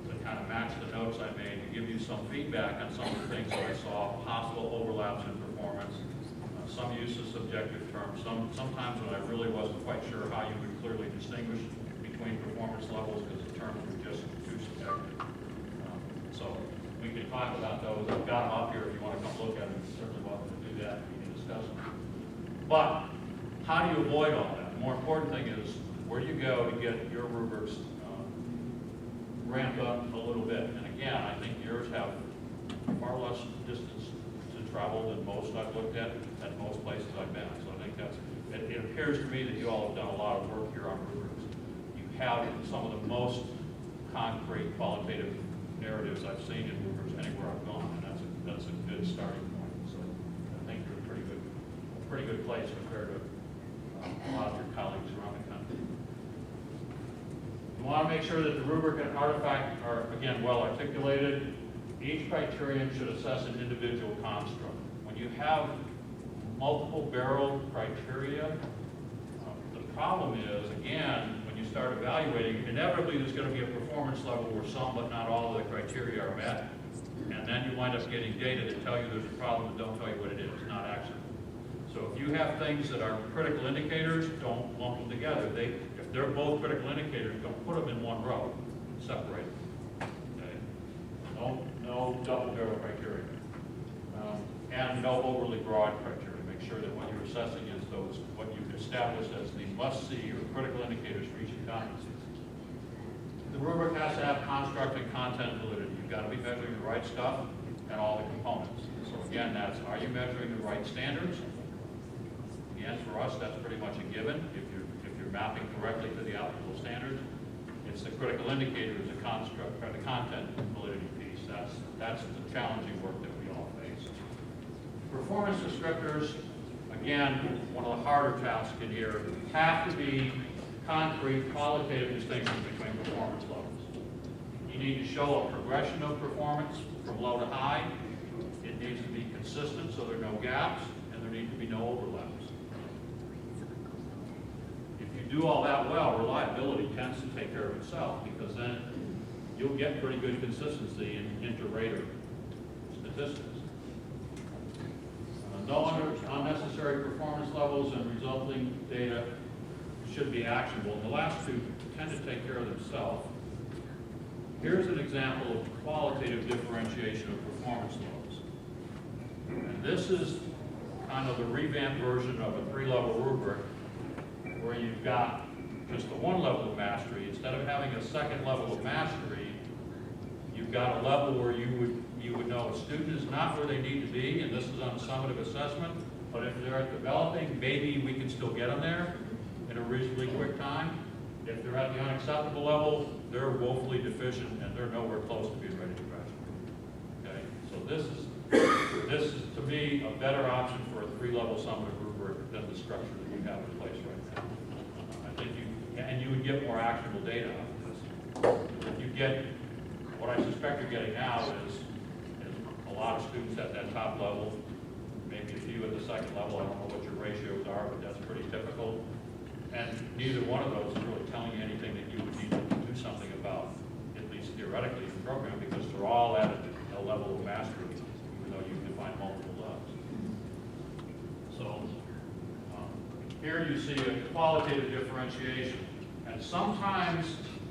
to kind of match the notes I made to give you some feedback on some of the things that I saw, possible overlaps in performance, some use of subjective terms, sometimes when I really wasn't quite sure how you would clearly distinguish between performance levels because the terms were just too subjective. So we can talk about those. I've got them up here if you want to come look at them. You're certainly welcome to do that. We can discuss them. But how do you avoid all that? The more important thing is where do you go to get your rubrics ramped up a little bit. And again, I think yours have far less distance to travel than most I've looked at most places I've been. So I think it appears to me that you all have done a lot of work here on rubrics. You have some of the most concrete qualitative narratives I've seen in rubrics anywhere I've gone, and that's a good starting point. So I think you're a pretty good place compared to a lot of your colleagues around the country. You want to make sure that the rubric and artifact are, again, well articulated. Each criterion should assess an individual construct. When you have multiple barrel criteria, the problem is, again, when you start evaluating, inevitably there's going to be a performance level where some but not all of the criteria are met. And then you wind up getting data that tell you there's a problem and don't tell you what it is. It's not actionable. So if you have things that are critical indicators, don't lump them together. If they're both critical indicators, don't put them in one row. Separate them. Okay? No double barrel criteria. And no overly broad criteria. Make sure that what you're assessing is what you've established as the must-see or critical indicators for each competency. The rubric has to have construct and content validity. You've got to be measuring the right stuff and all the components. So again, are you measuring the right standards? Again, for us, that's pretty much a given. If you're mapping correctly to the applicable standards, it's the critical indicators, the construct, or the content validity piece. That's the challenging work that we all face. Performance descriptors, again, one of the harder tasks in here, have to be concrete, qualitative distinctions between performance levels. You need to show a progression of performance from low to high. It needs to be consistent so there are no gaps, and there need to be no overlaps. If you do all that well, reliability tends to take care of itself, because then you'll get pretty good consistency in inter-rater statistics. No unnecessary performance levels and resulting data should be actionable. The last two tend to take care of themselves. Here's an example of qualitative differentiation of performance levels. And this is kind of the revamped version of a 3-level rubric where you've got just the 1 level of mastery. Instead of having a 2nd level of mastery, you've got a level where you would know a student is not where they need to be, and this is on a summative assessment, but if they're at developing, maybe we can still get them there in a reasonably quick time. If they're at the unacceptable level, they're woefully deficient and they're nowhere close to being ready to graduate. Okay, so this is to me a better option for a 3-level summative rubric than the structure that you have in place right now. I think you would get more actionable data out of this. If you get what I suspect you're getting now is a lot of students at that top level, maybe a few at the 2nd level. I don't know what your ratios are, but that's pretty typical. And neither one of those is really telling you anything that you would need to do something about, at least theoretically, in the program, because they're all at a level of mastery, even though you define multiple levels. So here you see a qualitative differentiation. And sometimes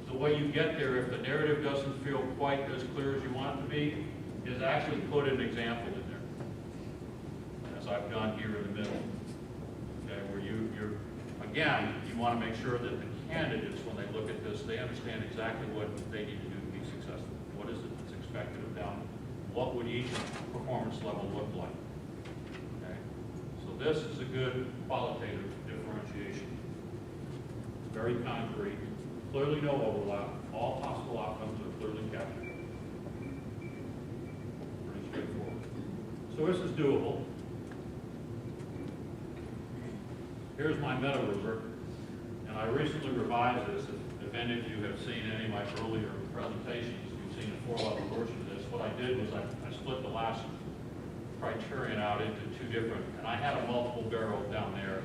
the way you get there, if the narrative doesn't feel quite as clear as you want it to be, is actually put an example in there, as I've done here in the middle. Okay, where you're again, you want to make sure that the candidates, when they look at this, they understand exactly what they need to do to be successful. What is it that's expected of them? What would each performance level look like? Okay, so this is a good qualitative differentiation. Very concrete. Clearly no overlap. All possible outcomes are clearly captured. Pretty straightforward. So this is doable. Here's my meta rubric, and I recently revised this. If any of you have seen any of my earlier presentations, you've seen a 4-level version of this. What I did was I split the last criterion out into 2 different, and I had a multiple barrel down there.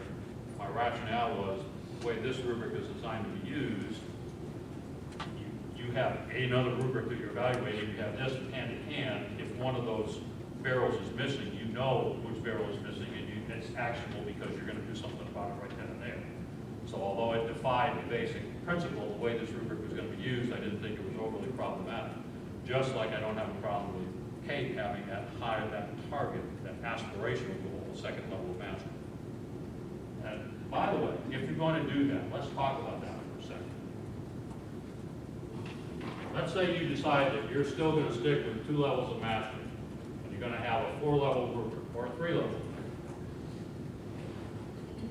My rationale was, the way this rubric is designed to be used, you have another rubric that you're evaluating, you have this hand in hand. If one of those barrels is missing, you know which barrel is missing, and it's actionable because you're going to do something about it right then and there. So although it defied the basic principle, the way this rubric was going to be used, I didn't think it was overly problematic. Just like I don't have a problem with CAEP having that target, that aspirational goal, the second level of mastery. And by the way, if you're going to do that, let's talk about that for a second. Let's say you decide that you're still going to stick with 2 levels of mastery, and you're going to have a 4-level rubric or a 3-level rubric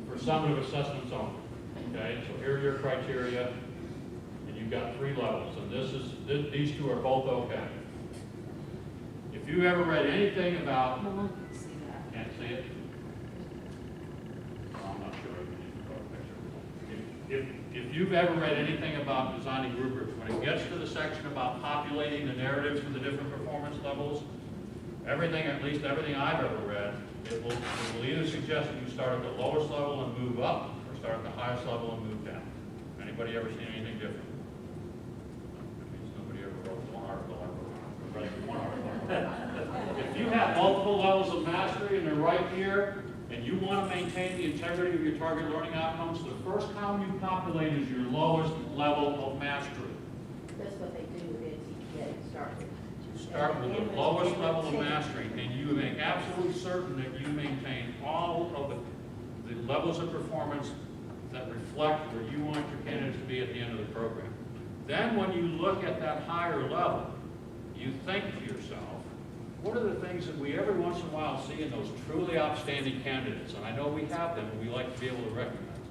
for summative assessments only. Okay, so here are your criteria, and you've got 3 levels, and these 2 are both okay. If you ever read anything about, can't see it? I'm not sure. If you've ever read anything about designing rubrics, when it gets to the section about populating the narratives for the different performance levels, everything, at least everything I've ever read, it will either suggest that you start at the lowest level and move up, or start at the highest level and move down. Anybody ever seen anything different? That means nobody ever wrote one article. I wrote one article. If you have multiple levels of mastery and they're right here, and you want to maintain the integrity of your target learning outcomes, the first column you populate is your lowest level of mastery. That's what they do with EPP-created, start with. Start with the lowest level of mastery, and you make absolutely certain that you maintain all of the levels of performance that reflect where you want your candidates to be at the end of the program. Then when you look at that higher level, you think to yourself, what are the things that we every once in a while see in those truly outstanding candidates? And I know we have them, and we like to be able to recognize them.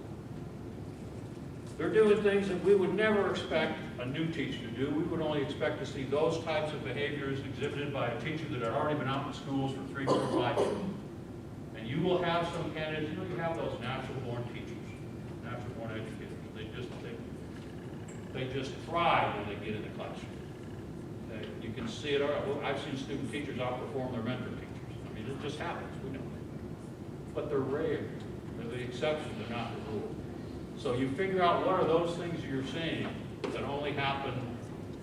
They're doing things that we would never expect a new teacher to do. We would only expect to see those types of behaviors exhibited by a teacher that had already been out in schools for 3, 4, 5 years. And you will have some candidates, you have those natural-born teachers, natural-born educators. They just thrive when they get in the classroom. You can see it. I've seen student teachers outperform their mentor teachers. I mean, it just happens. We know it. But they're rare. They're the exception. They're not the rule. So you figure out what are those things you're seeing that only happen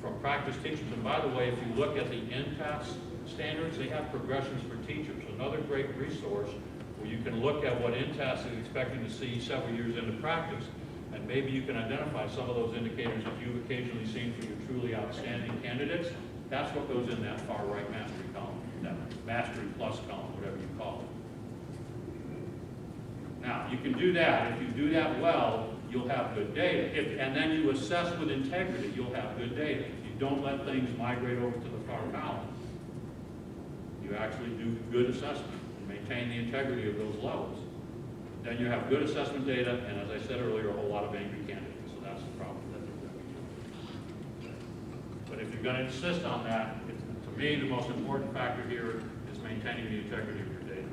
from practice teachers. And by the way, if you look at the NTAS standards, they have progressions for teachers. Another great resource where you can look at what NTAS is expecting to see several years into practice. And maybe you can identify some of those indicators that you've occasionally seen for your truly outstanding candidates. That's what goes in that far right mastery column, that mastery plus column, whatever you call it. Now, you can do that. If you do that well, you'll have good data. And then you assess with integrity, you'll have good data. If you don't let things migrate over to the far column, you actually do good assessment and maintain the integrity of those levels. Then you have good assessment data, and as I said earlier, a whole lot of angry candidates. So that's the problem that they're going to be doing. But if you're going to insist on that, to me, the most important factor here is maintaining the integrity of your data.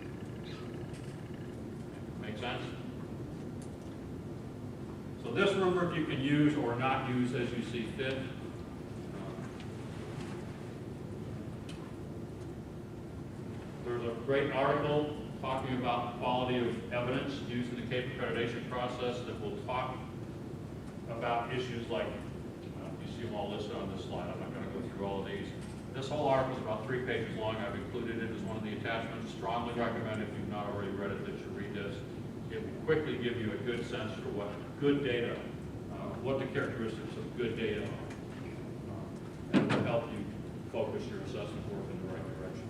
Make sense? So this rubric you can use or not use as you see fit. There's a great article talking about the quality of evidence used in the CAEP accreditation process that will talk about issues like, you see them all listed on this slide. I'm not going to go through all of these. This whole article is about 3 pages long. I've included it as one of the attachments. Strongly recommend, if you've not already read it, that you read this. It will quickly give you a good sense for what good data, what the characteristics of good data are, and will help you focus your assessment work in the right direction.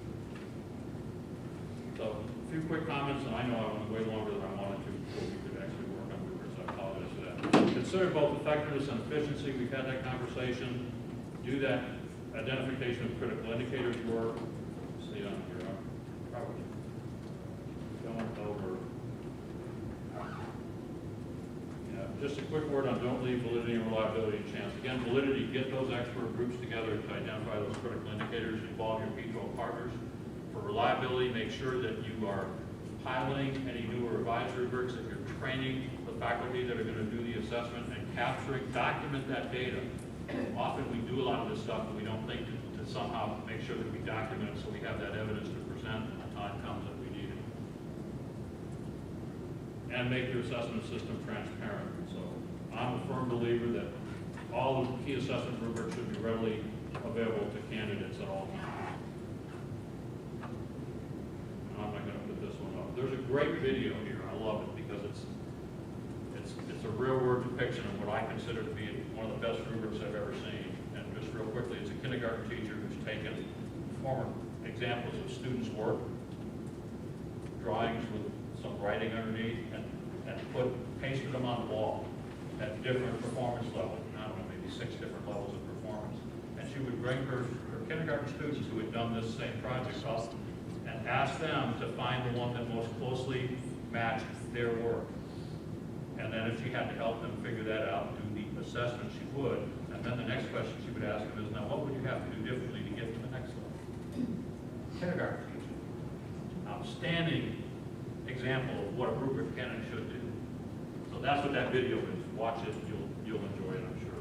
So, a few quick comments, and I know I went way longer than I wanted to before we could actually work on rubrics. I apologize for that. Consider both effectiveness and efficiency. We've had that conversation. Do that identification of critical indicators work. See on here, probably going over. Yeah, just a quick word on don't leave validity and reliability to chance. Again, validity, get those expert groups together to identify those critical indicators, involve your P12 partners. For reliability, make sure that you are piloting any newer advisory rubrics, that you're training the faculty that are going to do the assessment and capturing, document that data. Often we do a lot of this stuff, but we don't think to somehow make sure that we document it so we have that evidence to present when the time comes that we need it. And make your assessment system transparent. So I'm a firm believer that all the key assessment rubrics should be readily available to candidates at all times. I'm not going to put this one up. There's a great video here. I love it because it's a real-world depiction of what I consider to be one of the best rubrics I've ever seen. And just real quickly, it's a kindergarten teacher who's taken former examples of students' work, drawings with some writing underneath, and pasted them on the wall at different performance levels. I don't know, maybe 6 different levels of performance. And she would bring her kindergarten students who had done this same project up and ask them to find the one that most closely matched their work. And then if she had to help them figure that out, do the assessment, she would. And then the next question she would ask them is, now what would you have to do differently to get to the next level? Kindergarten teacher. Outstanding example of what a rubric can and should do. So that's what that video is. Watch it, you'll enjoy it, I'm sure.